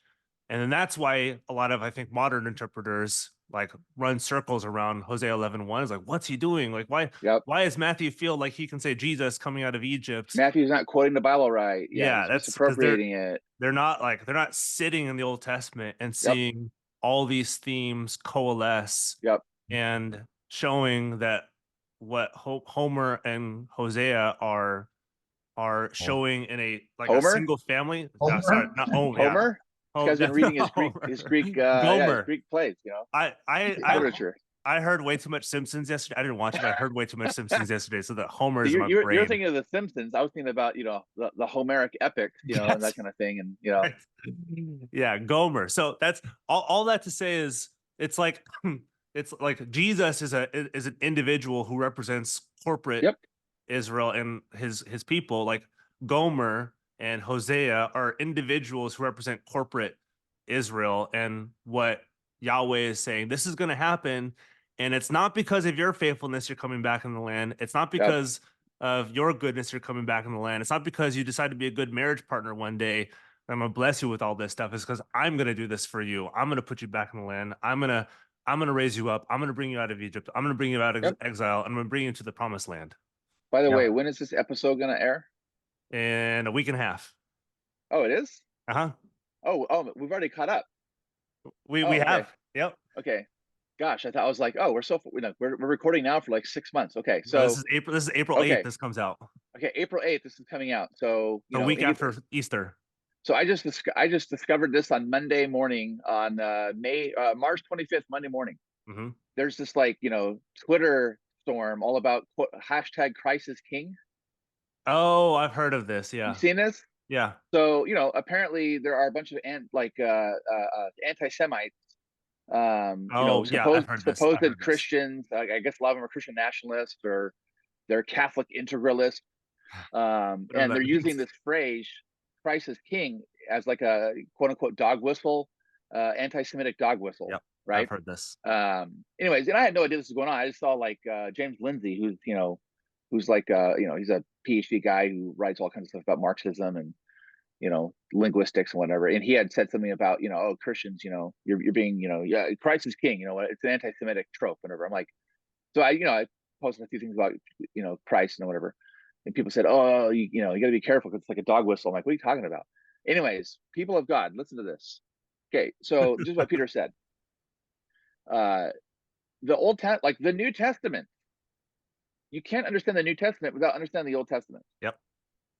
And then that's why a lot of, I think, modern interpreters like run circles around Hosea 11:1. Is like, what's he doing? Like, Yep. why does Matthew feel like he can say Jesus coming out of Egypt? Matthew's not quoting the Bible right. Yeah, Yeah, he's that's because misappropriating it. they're not sitting in the Old Testament and Yep. seeing all these themes coalesce Yep. and showing that what Homer and Hosea are showing in a Homer? single family. Homer? Sorry, not Homer. Yeah. Homer? This guy's been reading his Greek Gomer. Greek plays, literature. I heard way too much Simpsons yesterday. I didn't watch it, but I heard way too much Simpsons yesterday, so that Homer So is in my you're brain. thinking of the Simpsons. I was thinking about the Homeric epic, and that kind of thing, and Right. Yeah, Gomer. So that's all that to say is it's like Jesus is an individual who represents corporate Yep. Israel and his people. Like Gomer and Hosea are individuals who represent corporate Israel, and what Yahweh is saying, this is going to happen, and it's not because of your faithfulness you're coming back in the land. It's not Yep. because of your goodness you're coming back in the land. It's not because you decide to be a good marriage partner one day. I'm gonna bless you with all this stuff. It's because I'm gonna do this for you. I'm gonna put you back in the land. I'm gonna raise you up. I'm gonna bring you out of Egypt. I'm gonna bring you out of Yep. exile. I'm gonna bring you to the promised land By the Yeah. way, when is this episode going to air? in a week and a half. Oh, it is? Uh-huh. Oh, we've already caught up. We okay. have. Yep. Okay. Gosh, I was like, oh, we're recording now for like 6 months. Okay, so this is April 8th. This comes out. Okay, April 8th. This is coming out. So a week after Easter. So I just discovered this on Monday morning, on March 25th, Monday morning. Mm-hmm. There's this Twitter storm all about hashtag Christ is King. Oh, I've heard of this. Yeah. You seen this? Yeah. So apparently there are a bunch of anti-Semites. Supposed Christians. I guess a lot of them are Christian nationalists, or they're Catholic integralists, and they're using this phrase "Christ is King" as like a quote unquote dog whistle, anti-Semitic dog whistle. Yep. Right. I've heard this. Anyways, and I had no idea this was going on. I just saw James Lindsay, who's he's a PhD guy who writes all kinds of stuff about Marxism and linguistics and whatever. And he had said something about, Christians, you're being, Christ is king, it's an anti-Semitic trope, whatever. I'm like, so I posted a few things about, Christ and whatever. And people said, oh, you got to be careful because it's like a dog whistle. I'm like, what are you talking about? Anyways, people of God, listen to this. Okay, so this is what Peter said. The the New Testament, you can't understand the New Testament without understanding the Old Testament. Yep.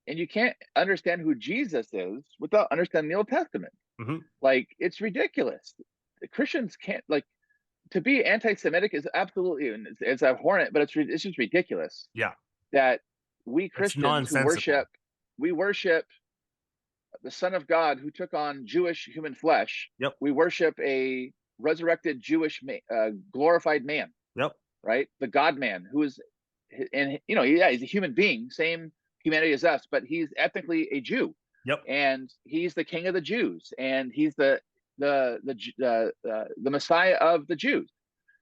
And you can't understand who Jesus is without understanding the Old Testament. Mm-hmm. It's ridiculous. The Christians can't, to be anti-Semitic is absolutely, it's abhorrent, but it's just ridiculous. Yeah. That we Christians who worship the Son of God who took on Jewish human flesh. Yep. We worship a resurrected Jewish glorified man, Yep. right? The God man who is, and yeah, he's a human being, same humanity as us, but he's ethnically a Jew. Yep. And he's the King of the Jews, and he's the Messiah of the Jews.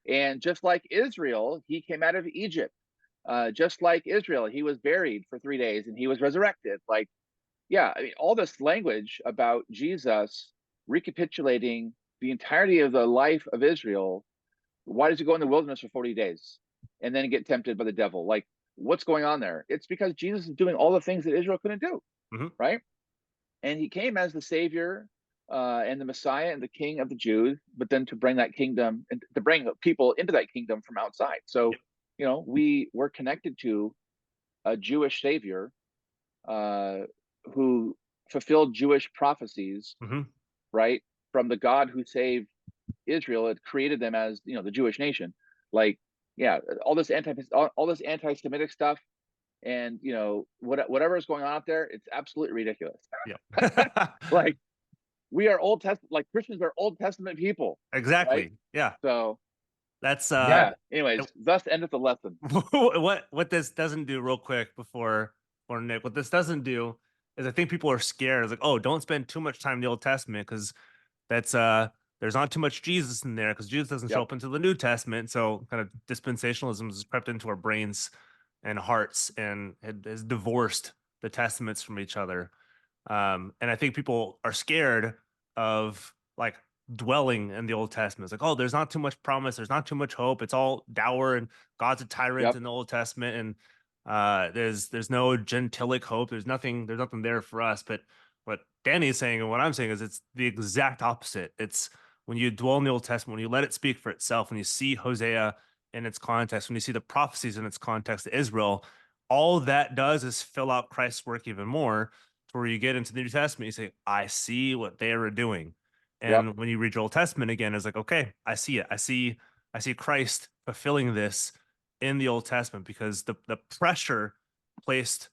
And just like Israel, he came out of Egypt. Just like Israel, he was buried for 3 days and he was resurrected. Like, yeah, I mean, all this language about Jesus recapitulating the entirety of the life of Israel. Why does he go in the wilderness for 40 days and then get tempted by the devil? Like, what's going on there? It's because Jesus is doing all the things that Israel couldn't do, right? And he came as the Savior and the Messiah and the King of the Jews, but then to bring that kingdom and to bring people into that kingdom from outside. So, we're connected to a Jewish Savior who fulfilled Jewish prophecies, right? From the God who saved Israel, had created them as the Jewish nation. Like, yeah, all this anti-Semitic stuff, and whatever is going on out there, it's absolutely ridiculous. Yeah. Like, we are Old Testament, like Christians are Old Testament people. Exactly. Right? Yeah. So that's Anyways, thus endeth the lesson. What this doesn't do, real quick before Nick, what this doesn't do is I think people are scared. It's like, oh, don't spend too much time in the Old Testament because that's there's not too much Jesus in there because Jesus doesn't show up until the New Testament. So kind of dispensationalism has crept into our brains and hearts and has divorced the testaments from each other. And I think people are scared of like dwelling in the Old Testament. It's like, oh, there's not too much promise, there's not too much hope. It's all dour and God's a tyrant in the Old Testament, and there's no gentilic hope. There's nothing there for us. But what Danny is saying and what I'm saying is it's the exact opposite. It's when you dwell in the Old Testament, when you let it speak for itself, when you see Hosea in its context, when you see the prophecies in its context to Israel, all that does is fill out Christ's work even more. To where you get into the New Testament, you say, I see what they are doing. And when you read your Old Testament again, it's like, okay, I see it. I see Christ fulfilling this in the Old Testament, because the pressure placed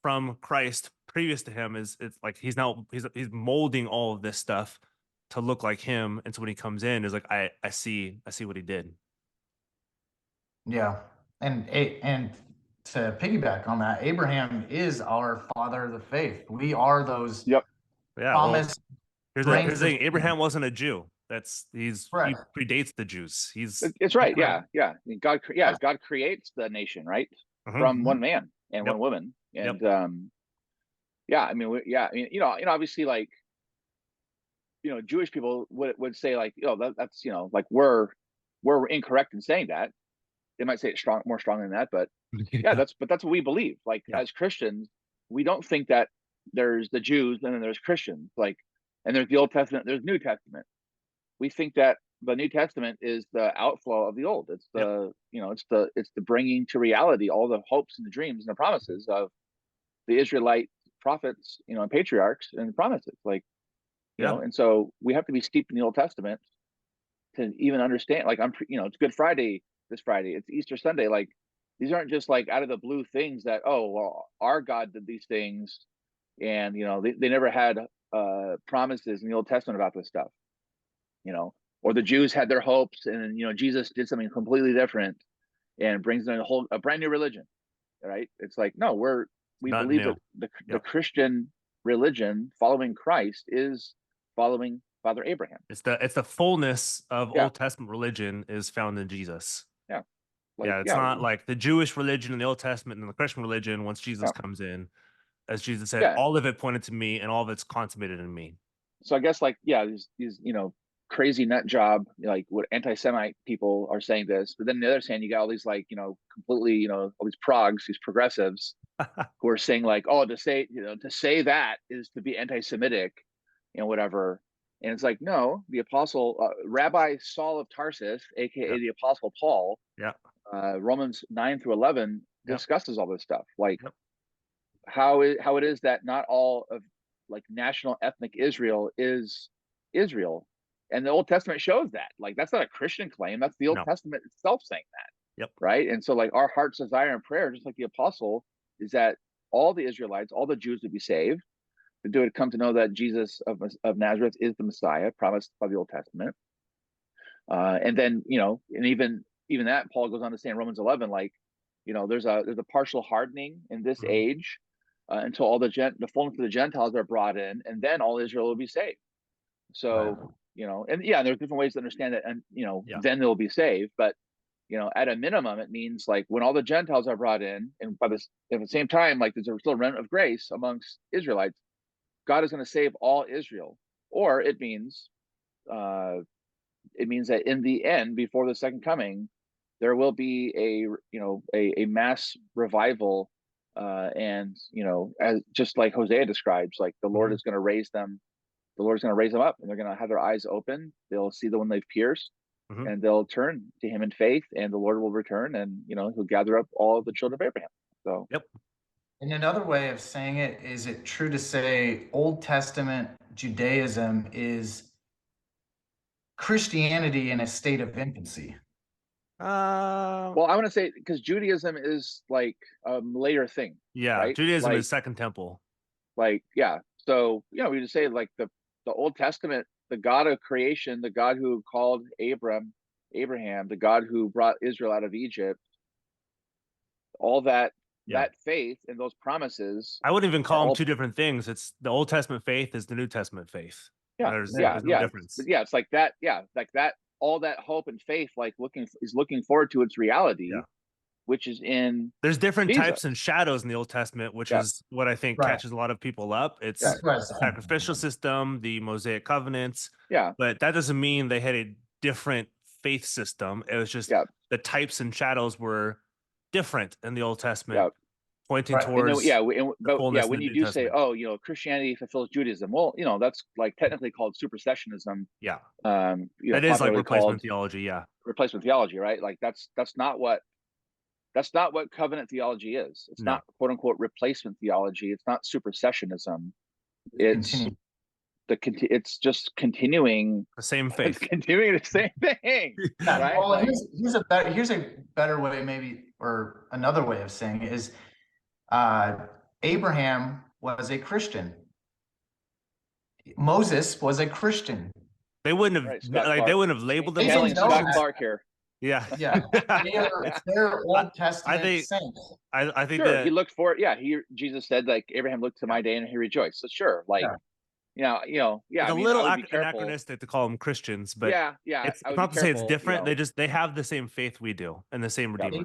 from Christ previous to him it's like he's molding all of this stuff to look like him. And so when he comes in, is like, I see what he did. Yeah. And to piggyback on that, Abraham is our father of the faith. We are those promised. Here's the thing: Abraham wasn't a Jew. He predates the Jews. It's right. Yeah. I mean, God creates the nation, right? From one man and one woman. And I mean, obviously, like, Jewish people would say, like, that's like we're incorrect in saying that. They might say it more strongly than that, but that's what we believe. Like, as Christians, we don't think that there's the Jews and then there's Christians, like, and there's the Old Testament, there's New Testament. We think that the New Testament is the outflow of the Old. It's the it's the bringing to reality all the hopes and the dreams and the promises of the Israelite prophets, and patriarchs and the promises, like, and so we have to be steeped in the Old Testament to even understand. Like, it's Good Friday this Friday, it's Easter Sunday. Like, these aren't just like out of the blue things that, oh, well, our God did these things, and they never had promises in the Old Testament about this stuff, or the Jews had their hopes, and Jesus did something completely different and brings in a brand new religion, right? It's like, no, we believe that the Christian religion following Christ is following Father Abraham. It's the fullness of Old Testament religion is found in Jesus. It's not like the Jewish religion in the Old Testament and the Christian religion once Jesus comes in. As Jesus said, all of it pointed to me and all of it's consummated in me. So I guess, like, these crazy nut job, like, what anti-Semite people are saying this, but then on the other hand, you got all these, like, completely, all these these progressives who are saying, like, oh, to say that is to be anti-Semitic and whatever. And it's like, no, the apostle Rabbi Saul of Tarsus, aka the Apostle Paul, Romans 9-11 discusses all this stuff, like how it is that not all of, like, national ethnic Israel is Israel. And the Old Testament shows that. Like, that's not a Christian claim. That's the Old Testament itself saying that. Right. And so, like, our heart's desire and prayer, just like the apostle, is that all the Israelites, all the Jews would be saved, would come to know that Jesus of Nazareth is the Messiah promised by the Old Testament. And then, and even that, Paul goes on to say in Romans 11, like, there's a partial hardening in this age until all the fullness of the Gentiles are brought in, and then all Israel will be saved. So, and yeah, there's different ways to understand it, and then they'll be saved. But at a minimum, it means like when all the Gentiles are brought in, and at the same time, like there's still a remnant of grace amongst Israelites, God is going to save all Israel. Or it means that in the end, before the second coming, there will be a mass revival, and as just like Hosea describes, like the Lord is going to raise them. The Lord's going to raise them up, and they're going to have their eyes open. They'll see the one they've pierced, and they'll turn to Him in faith, and the Lord will return, and He'll gather up all the children of Abraham. So, yep. And another way of saying it, is it true to say Old Testament Judaism is Christianity in a state of infancy? Well, I want to say, because Judaism is like a later thing. Yeah, right? Judaism like, is Second Temple. Like, yeah. So, we just say like the Old Testament, the God of creation, the God who called Abraham, the God who brought Israel out of Egypt, all that faith and those promises. I wouldn't even call them two different things. It's the Old Testament faith is the New Testament faith. Yeah, there's no difference. It's like that. Yeah, like that. All that hope and faith, like looking forward to its reality, which is in. There's different Jesus. types and shadows in the Old Testament, which is what I think catches a lot of people up. It's the sacrificial system, the Mosaic covenants. Yeah, but that doesn't mean they had a different faith system. It was just the types and shadows were different in the Old Testament, pointing towards when you do say, Christianity fulfills Judaism, well, that's like technically called supersessionism. Yeah, that is like replacement theology. Yeah, replacement theology, right? Like that's not what covenant theology is. It's not quote unquote replacement theology. It's not supersessionism. It's just continuing the same faith. It's continuing the same thing. Right? Well, here's a better way, maybe, or another way of saying it is, Abraham was a Christian. Moses was a Christian. They wouldn't have they wouldn't have labeled them. Scott Clark here. Yeah. They're Old Testament saints. I think that he looked for it. Yeah, Jesus said, like, Abraham looked to my day and he rejoiced. So sure, like, it's a little anachronistic to call them Christians, but it's not to say it's different. They have the same faith we do and the same Redeemer.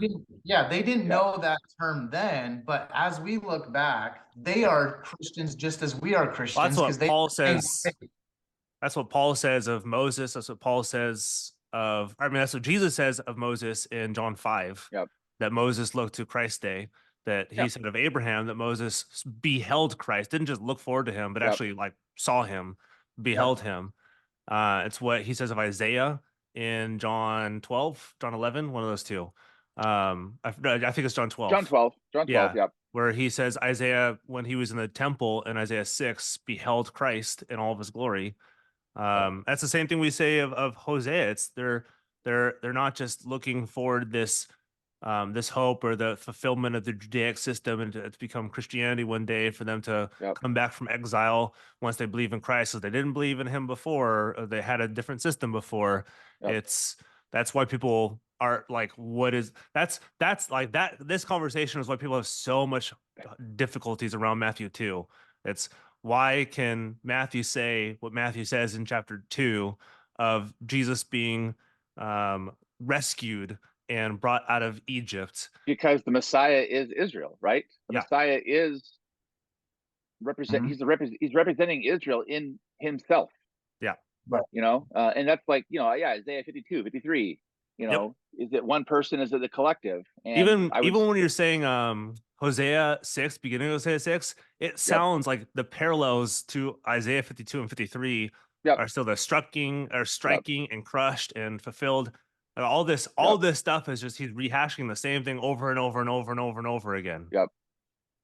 They didn't know that term then, but as we look back, they are Christians just as we are Christians. Well, that's what Paul says. That's what Paul says of Moses. That's what Paul says that's what Jesus says of Moses in John 5. That Moses looked to Christ's day. That he said of Abraham that Moses beheld Christ, didn't just look forward to him, but actually like saw him, beheld him. It's what he says of Isaiah in John 12, John 11, one of those two. I think it's John 12. John 12, yeah. Where he says Isaiah, when he was in the temple in Isaiah 6, beheld Christ in all of his glory. That's the same thing we say of Hosea. It's they're not just looking forward this hope or the fulfillment of the Judaic system and to become Christianity one day, for them to come back from exile once they believe in Christ, because they didn't believe in him before, or they had a different system before. That's why people are like, that's like that. This conversation is why people have so much difficulties around Matthew 2. It's why can Matthew say what Matthew says in chapter 2 of Jesus being rescued and brought out of Egypt? Because the Messiah is Israel, right? The Messiah is he's representing Israel in himself. Yeah. Right. And that's like, Isaiah 52, 53, is it one person? Is it the collective? And even when you're saying Hosea 6, beginning of Hosea 6, it sounds like the parallels to Isaiah 52 and 53 are still the striking and crushed and fulfilled. And all this stuff is just he's rehashing the same thing over and over and over and over and over again. Yeah,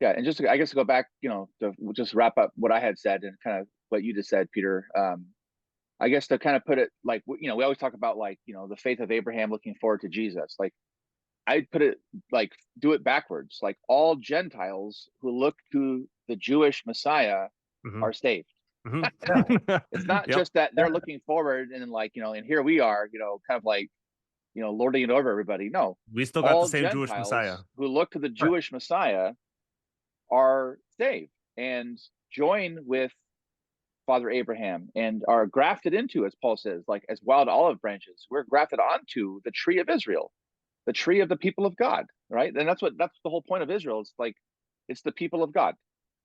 and just I guess to go back, to just wrap up what I had said and kind of what you just said, Peter. I guess to kind of put it like, we always talk about like, the faith of Abraham looking forward to Jesus. Like, I put it like, do it backwards. Like, all Gentiles who look to the Jewish Messiah are saved. Mhm. It's not Yep. just that they're looking forward and like, and here we are, kind of like, lording it over everybody. No, We still got the all same Jewish Messiah. Gentiles who look to the Jewish Messiah are saved and join with Father Abraham and are grafted into, as Paul says, like as wild olive branches. We're grafted onto the tree of Israel, the tree of the people of God, right? And that's the whole point of Israel. It's like it's the people of God.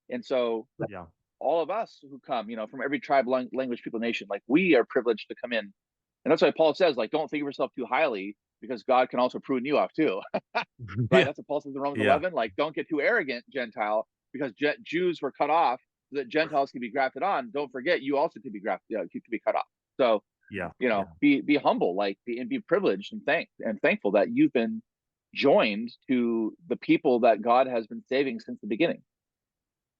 And so Yeah. all of us who come, from every tribe, language, people, nation, like we are privileged to come in. And that's why Paul says, like, don't think of yourself too highly because God can also prune you off too. Right? Yeah. That's what Paul says in Romans Yeah. 11. Like, don't get too arrogant, Gentile, because Jews were cut off so that Gentiles can be grafted on. Don't forget, you also could be grafted, could be cut off. So, Yeah. be humble, like, be privileged and thankful that you've been joined to the people that God has been saving since the beginning.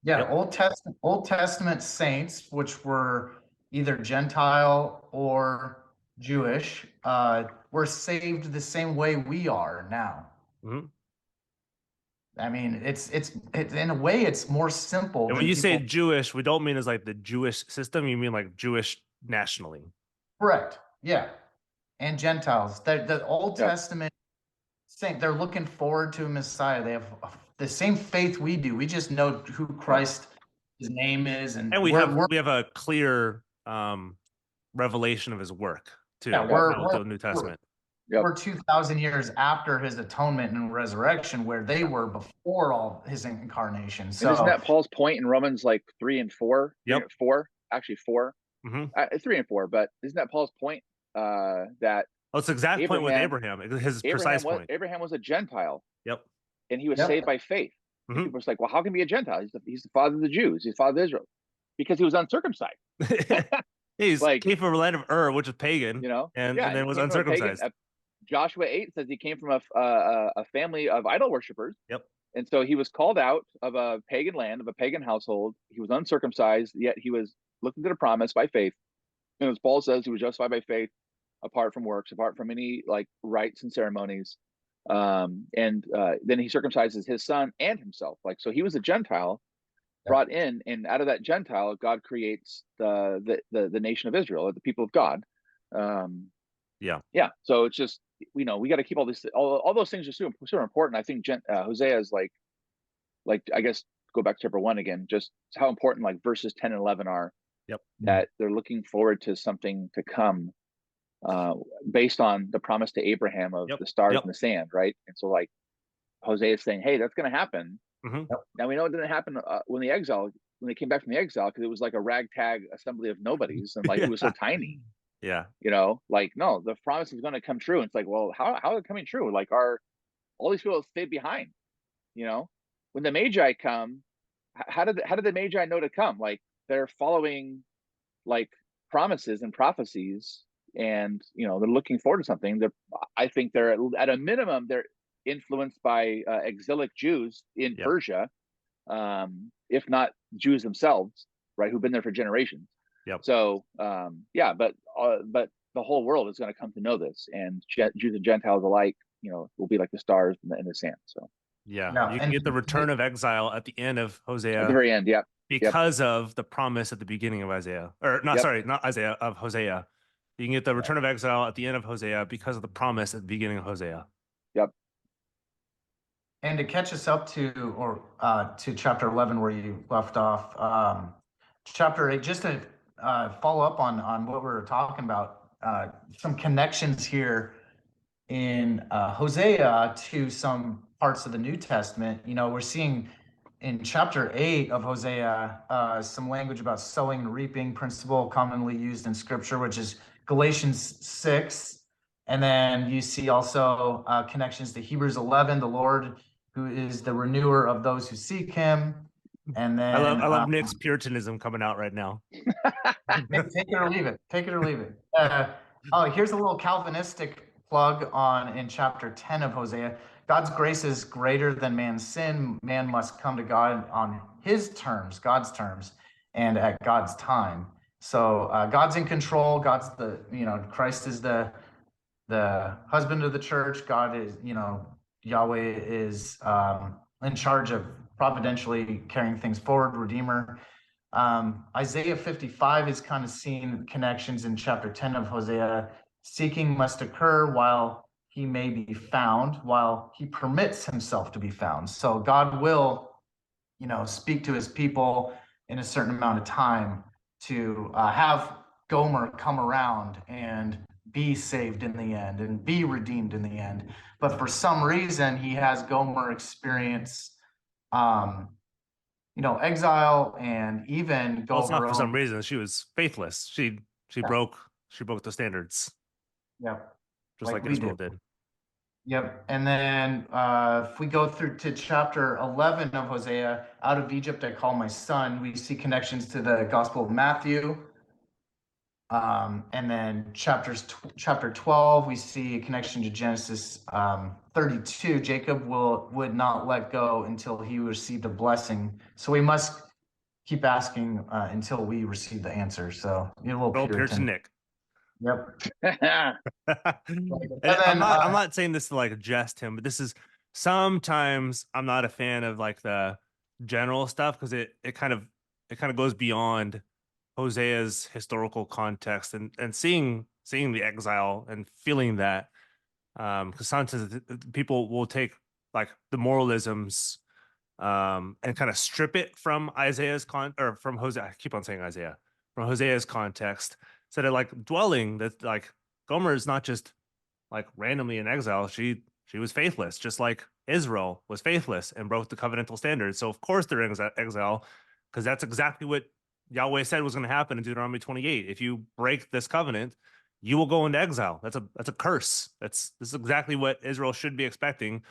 Yeah, Yep. Old Testament saints, which were either Gentile or Jewish, were saved the same way we are now. Mhm. I mean, it's in a way it's more simple And when than you say people. Jewish, we don't mean as like the Jewish system. You mean like Jewish nationally. Correct. Yeah, and Gentiles. The Old Yep. Testament saint, they're looking forward to a Messiah. They have the same faith we do. We just know who Christ, his name is, and And we we're have a clear revelation of his work too. yeah, With the New Testament. Yep. we're 2,000 years after his atonement and resurrection, where they were before all his incarnation. And isn't So that Paul's point in Romans like 3 and 4? Yep. 4, actually 4, hmm 3 and 4. But isn't that Paul's point that Oh, it's the exact point with Abraham. His precise point. Abraham was a Gentile Yep. and he was Yep. saved by faith? And Mhm. people are like, well, how can he be a Gentile? He's the father of the Jews. He's the father of Israel because he was uncircumcised. He's Like, came from a land of Ur, which is pagan, and yeah, then he was came from a pagan. uncircumcised. Joshua 8 says he came from a family of idol worshippers. Yep. And so he was called out of a pagan land, of a pagan household. He was uncircumcised, yet he was looking to the promise by faith. And as Paul says, he was justified by faith, apart from works, apart from any like rites and ceremonies. And then he circumcises his son and himself. Like, so he was a Gentile brought in, and out of that Gentile, God creates the nation of Israel, or the people of God. Yeah. So it's just, we got to keep all those things are super important. I think Hosea is like I guess go back to chapter 1 again, just how important like verses 10 and 11 are. Yep. That they're looking forward to something to come, based on the promise to Abraham of the stars in the sand, right? And so like Hosea is saying, hey, that's going to happen. Mm-hmm. Now we know it didn't happen when they came back from the exile, because it was like a ragtag assembly of nobodies, and like it was so tiny. Yeah. Like, no, the promise is going to come true. And it's like, well, how is it coming true? Like, are all these people stayed behind? When the Magi come, how did the Magi know to come? Like, they're following like promises and prophecies, and they're looking forward to something. I think they're at a minimum they're influenced by exilic Jews in Persia, if not Jews themselves, right, who've been there for generations. Yep. So but the whole world is going to come to know this, and Jews and Gentiles alike, will be like the stars in the sand. So you can get the return of exile at the end of Hosea. At the very end, because of the promise at the beginning of Isaiah, or not? Sorry, not Isaiah, of Hosea. You can get the return of exile at the end of Hosea because of the promise at the beginning of Hosea. Yep. And to catch us up to chapter 11 where you left off, chapter 8, just to follow up on what we were talking about, some connections here in Hosea to some parts of the New Testament. We're seeing in chapter 8 of Hosea some language about sowing and reaping, principle commonly used in Scripture, which is Galatians 6. And then you see also connections to Hebrews 11, the Lord who is the renewer of those who seek him. And then I love Nick's Puritanism coming out right now. Take it or leave it. Take it or leave it. Here's a little Calvinistic plug in chapter 10 of Hosea. God's grace is greater than man's sin. Man must come to God on his terms, God's terms, and at God's time. So God's in control. Christ is the husband of the church. God is, Yahweh is in charge of providentially carrying things forward, Redeemer. Isaiah 55 is kind of seeing connections in chapter 10 of Hosea. Seeking must occur while he may be found, while he permits himself to be found. So God will, speak to his people in a certain amount of time to have Gomer come around and be saved in the end and be redeemed in the end. But for some reason, he has Gomer experience um, exile and even Well, go it's not her for some own. reason. She was faithless. She Yeah, broke the standards, yep, just like like we do. Israel did. Yep. And then if we go through to chapter 11 of Hosea, out of Egypt I call my son, we see connections to the Gospel of Matthew. And then chapter 12, we see a connection to Genesis 32. Jacob would not let go until he received a blessing. So we must keep asking until we receive the answer. So you're a little Go Puritan Puritan. Nick. Yep. And And then I'm not saying this to like jest him, but this is sometimes I'm not a fan of like the general stuff because it kind of goes beyond Hosea's historical context and seeing the exile and feeling that because sometimes people will take like the moralisms and kind of strip it from Isaiah's or from Hosea. I keep on saying Isaiah from Hosea's context instead of like dwelling that like Gomer is not just like randomly in exile. She was faithless, just like Israel was faithless and broke the covenantal standards. So of course they're in exile because that's exactly what Yahweh said was going to happen in Deuteronomy 28. If you break this covenant, you will go into exile. That's a curse. This is exactly what Israel should be expecting.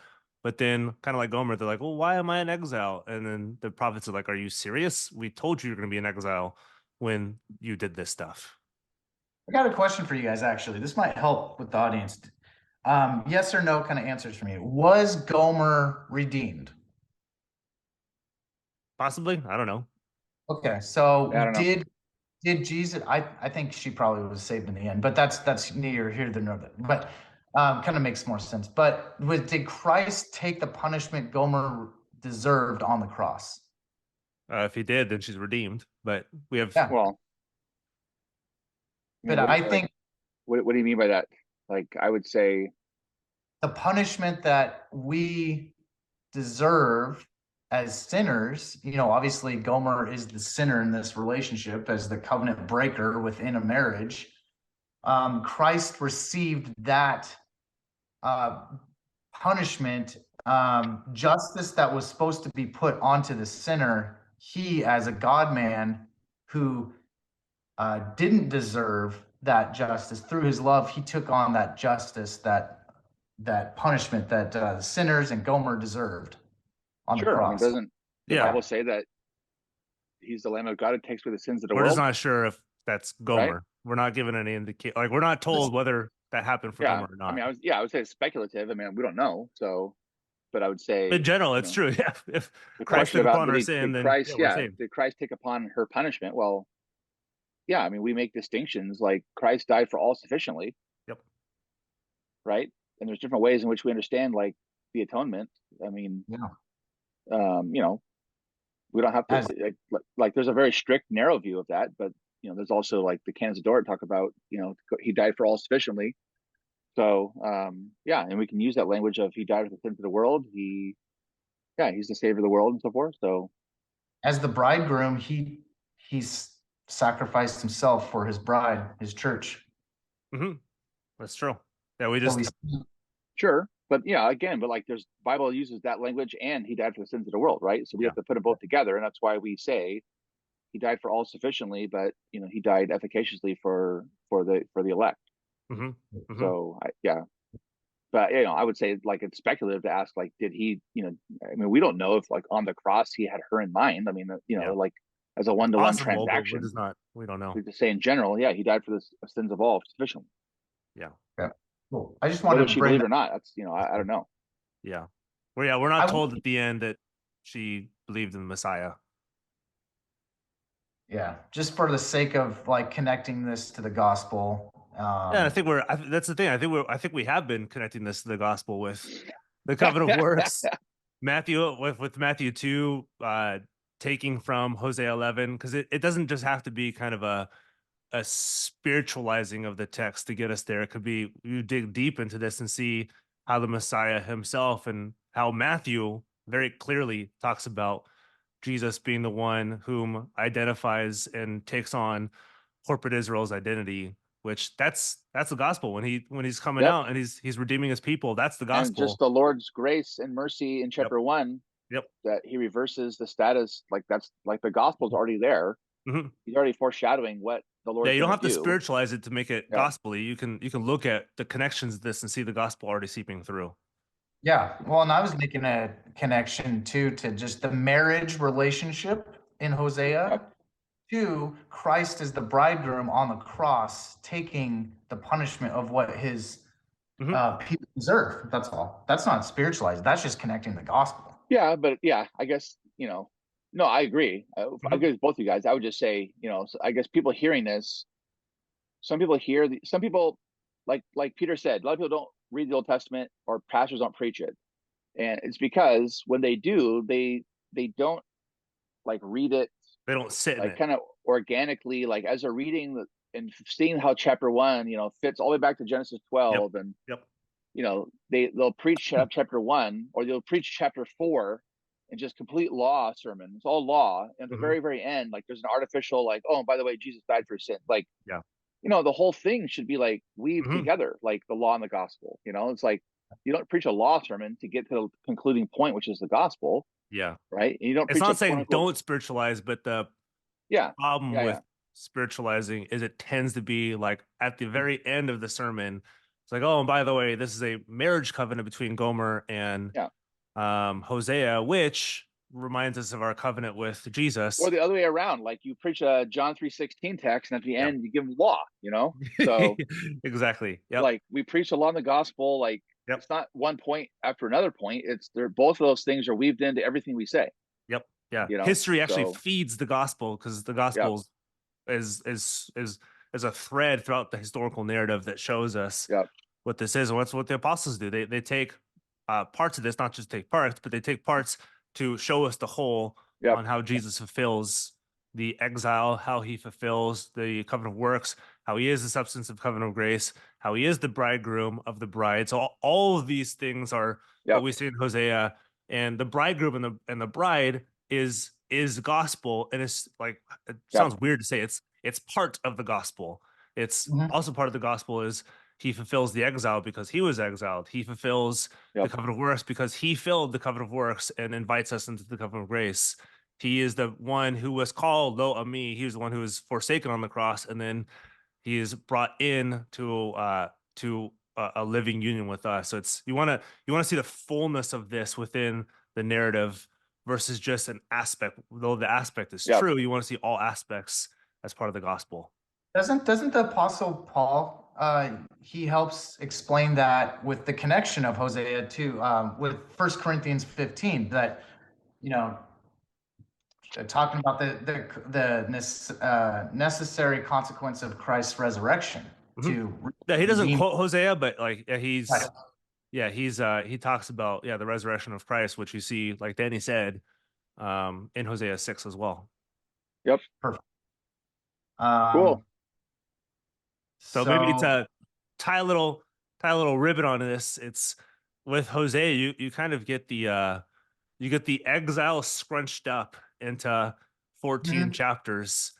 But then, kind of like Gomer, they're like, "Well, why am I in exile?" And then the prophets are like, "Are you serious? We told you you're going to be in exile when you did this stuff." I got a question for you guys, actually. This might help with the audience. Yes or no kind of answers for me. Was Gomer redeemed? Possibly, I don't know. Okay, so I don't know. did Jesus? I think she probably was saved in the end, but that's neither here nor there. But kind of makes more sense. But did Christ take the punishment Gomer deserved on the cross? If he did, then she's redeemed. But we have Yeah, Well, I mean, but I think what do you mean by that? Like, I would say, the punishment that we deserve as sinners, obviously Gomer is the sinner in this relationship as the covenant breaker within a marriage. Christ received that uh, punishment, justice that was supposed to be put onto the sinner. He, as a God man who didn't deserve that justice, through his love, he took on that justice, that punishment that sinners and Gomer deserved on the sure. I mean, cross. doesn't the yeah. Bible say that he's the Lamb of God who takes away the sins of the We're just world, not sure if that's right? Gomer. We're not given any indication. Like we're not told whether that happened for Yeah. Gomer or I not. mean, I would say it's speculative. I mean, we don't know. So, but I would In say, general, it's true. Yeah. If the Christ question took about upon our sin, then yeah, we're saved. Did Christ take upon her punishment? Well, yeah. I mean, we make distinctions like Christ died for all sufficiently, Yep. right? And there's different ways in which we understand like the atonement. I mean, Yeah. you know, we don't have to As like there's a very strict narrow view of that, but there's also like the canons of Dort talk about he died for all sufficiently. So yeah, and we can use that language of he died for the sins of the world. He's the savior of the world and so forth. So as the bridegroom, he's sacrificed himself for his bride, his church. Hmm. That's true. Yeah, we So just sure, but yeah, again, but like there's Bible uses that language and he died for the sins of the world, right? So we yeah. have to put them both together, and that's why we say he died for all sufficiently, but he died efficaciously for the elect. Hmm. Hmm. So yeah, but I would say like it's speculative to ask like did he I mean we don't know if like on the cross he had her in mind. I mean Yeah. like as a It's one-to-one possible, but we're transaction just not. We don't know. we just say in general, yeah, he died for the sins of all sufficiently, Yeah. Yeah. Cool. I just whether wanted to she bring believed that. or not. That's I don't know. Yeah. We're not I, told at the end that she believed in the Messiah. yeah, just for the sake of like connecting this to the gospel. Yeah, I think that's the thing. I think we have been connecting this to the gospel with the covenant of works. Matthew with Matthew 2, taking from Hosea 11, because it doesn't just have to be kind of a spiritualizing of the text to get us there. It could be you dig deep into this and see how the Messiah himself and how Matthew very clearly talks about Jesus being the one whom identifies and takes on corporate Israel's identity, which that's the gospel when he's coming Yep. out and he's redeeming his people. That's the And just gospel. the Lord's grace and mercy in Yep. chapter 1, Yep. that he reverses the status, like that's like the gospel's already there. Mhm. He's already foreshadowing what the Yeah, Lord's you going don't to have to do. spiritualize it to make it Yeah. gospel-y. You can look at the connections of this and see the gospel already seeping through. Yeah, well, and I was making a connection too to just the marriage relationship in Yep. Hosea to Christ as the bridegroom on the cross, taking the punishment of what his Hmm. people deserve. That's all. That's not spiritualized. That's just connecting the gospel. Yeah, but yeah, I guess, no, I agree. I Hmm. agree with both of you guys. I would just say, so I guess people hearing this, some people, like Peter said, a lot of people don't read the Old Testament or pastors don't preach it. And it's because when they do, they don't like read it They don't sit in like it. kind of organically, like as they're reading and seeing how chapter 1, fits all the way back to Genesis Yep. 12. And Yep. they'll preach chapter 1, or they'll preach chapter 4 and just complete law sermon. It's all law. And at the Hmm. very, very end, like there's an artificial, like, oh, and by the way, Jesus died for sin. Like, Yeah. the whole thing should be like weaved Hmm. together, like the law and the gospel. It's like you don't preach a law sermon to get to the concluding point, which is the gospel, Yeah. right? And you don't It's preach a not quote saying unquote, don't spiritualize, but the yeah, problem yeah, with yeah, spiritualizing is it tends to be like at the very end of the sermon, it's like, oh, and by the way, this is a marriage covenant between Gomer and yeah. Hosea, which reminds us of our covenant with Or Jesus. the other way around, like you preach a John 3:16 text, and at the Yeah. end you give them law. So Exactly. Yep. like we preach a law in the gospel, like Yep. it's not one point after another point. It's they're both of those things are weaved into everything we say. Yep. Yeah. You know, History actually so feeds the gospel because the yeah, gospel is a thread throughout the historical narrative that shows us yeah, what this is and what's what the apostles do. They take parts of this, not just take parts, but they take parts to show us the whole yeah, on how Jesus fulfills the exile, how he fulfills the covenant of works, how he is the substance of covenant of grace, how he is the bridegroom of the bride. So all of these things are yeah, what we see in Hosea, and the bridegroom and the bride is gospel, and it's like it yeah, sounds weird to say it's part of the gospel. It's Mhm. also part of the gospel is he fulfills the exile because he was exiled. He fulfills yeah, the covenant of works because he filled the covenant of works and invites us into the covenant of grace. He is the one who was called, lo a me. He was the one who was forsaken on the cross, and then he is brought in to a living union with us. So it's you want to see the fullness of this within the narrative versus just an aspect. Though the aspect is yeah, true, you want to see all aspects as part of the gospel. Doesn't the Apostle Paul he helps explain that with the connection of Hosea too, with 1 Corinthians 15, that you know talking about the necessary consequence of Christ's resurrection Mhm. to Yeah, he doesn't redeem. quote Hosea, but like Right. he talks about the resurrection of Christ, which you see, like Danny said, in Hosea 6 as well. yep, Perfect. cool, Um, So maybe so to tie a little tie a little ribbon on this, it's with Hosea, you kind of get the exile scrunched up into 14 mhm. chapters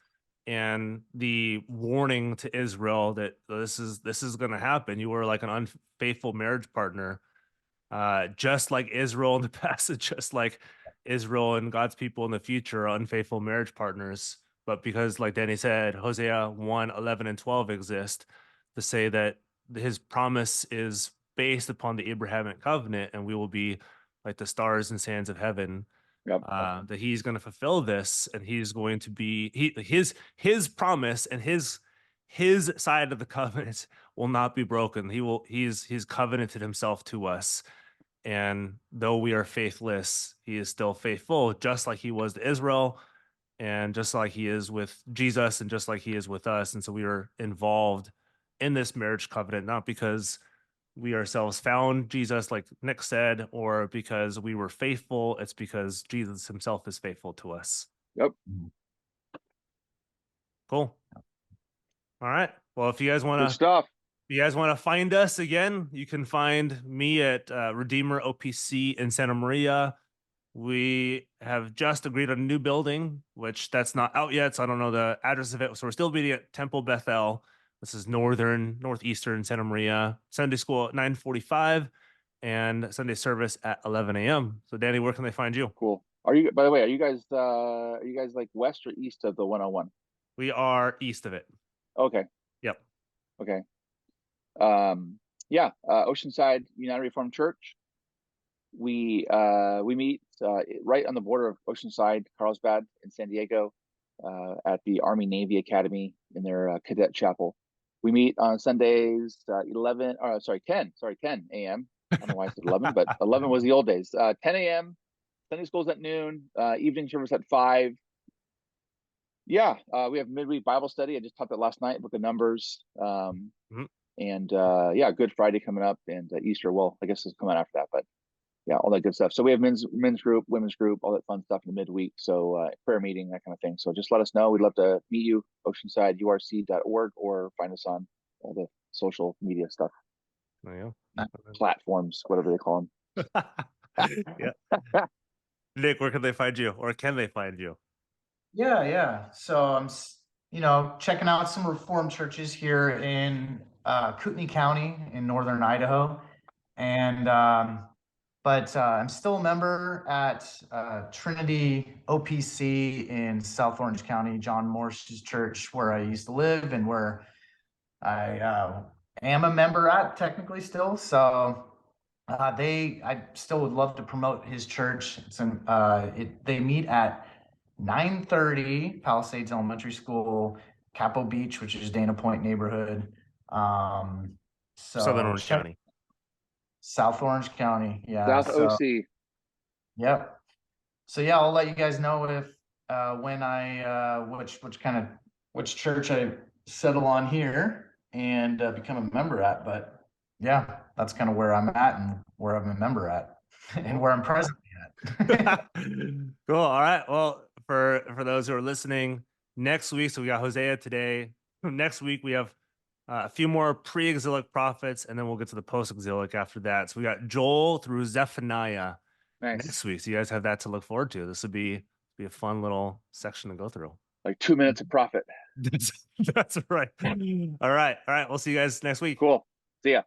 and the warning to Israel that this is going to happen. You were like an unfaithful marriage partner, just like Israel in the past, just like Israel and God's people in the future are unfaithful marriage partners. But because, like Danny said, Hosea 1, 11, and 12 exist to say that his promise is based upon the Abrahamic covenant, and we will be like the stars and sands of heaven. yep, That he's going to fulfill this, and he's going to be his promise and his side of the covenant will not be broken. He's covenanted himself to us, and though we are faithless, he is still faithful, just like he was to Israel, and just like he is with Jesus, and just like he is with us. And so we are involved in this marriage covenant, not because we ourselves found Jesus, like Nick said, or because we were faithful. It's because Jesus himself is faithful to us. Yep. Cool. All right. Well, if you guys Good want to stuff. find us again, you can find me at Redeemer OPC in Santa Maria. We have just agreed on a new building, which that's not out yet, so I don't know the address of it. So we're still meeting at Temple Bethel. This is northeastern Santa Maria. Sunday school at 9:45 and Sunday service at 11 a.m. So Danny, where can they find you? Cool. By the way, are you guys like west or east of the 101? We are east of it. Okay. Yep. Okay. Yeah, Oceanside United Reformed Church. We meet right on the border of Oceanside, Carlsbad, in San Diego, at the Army Navy Academy in their cadet chapel. We meet on Sundays 10 a.m. I don't know why I said 11, but 11 was the old days. 10 a.m. Sunday school's at noon. Evening service at 5. Yeah, we have midweek Bible study. I just taught that last night, Book of Numbers. And yeah, Good Friday coming up, and Easter. Well, I guess it's coming after that, but yeah, all that good stuff. So we have men's group, women's group, all that fun stuff in the midweek. So prayer meeting, that kind of thing. So just let us know. We'd love to meet you, oceansideurc.org, or find us on all the social media stuff, There you platforms, whatever they call them. Yeah. Nick, where can they find you, or can they find you? Yeah. So I'm, checking out some Reformed churches here in Kootenai County in northern Idaho, and but I'm still a member at Trinity OPC in South Orange County, John Morse's church, where I used to live and where I am a member at technically still. So I still would love to promote his church. They meet at 9:30 Palisades Elementary School, Capo Beach, which is Dana Point neighborhood. Southern So Orange check County. South Orange County. Yeah. South So OC. yep. So yeah, I'll let you guys know if when which church I settle on here and become a member at. But yeah, that's kind of where I'm at and where I'm a member at and where I'm presently at. Cool. All right. Well, for those who are listening, next week, so we got Hosea today. Next week we have a few more pre-exilic prophets, and then we'll get to the post-exilic after that. So we got Joel through Zephaniah Nice. next week. So you guys have that to look forward to. This would be a fun little section to go through. Like 2 minutes of profit. That's right. All right. We'll see you guys next week. Cool. See ya.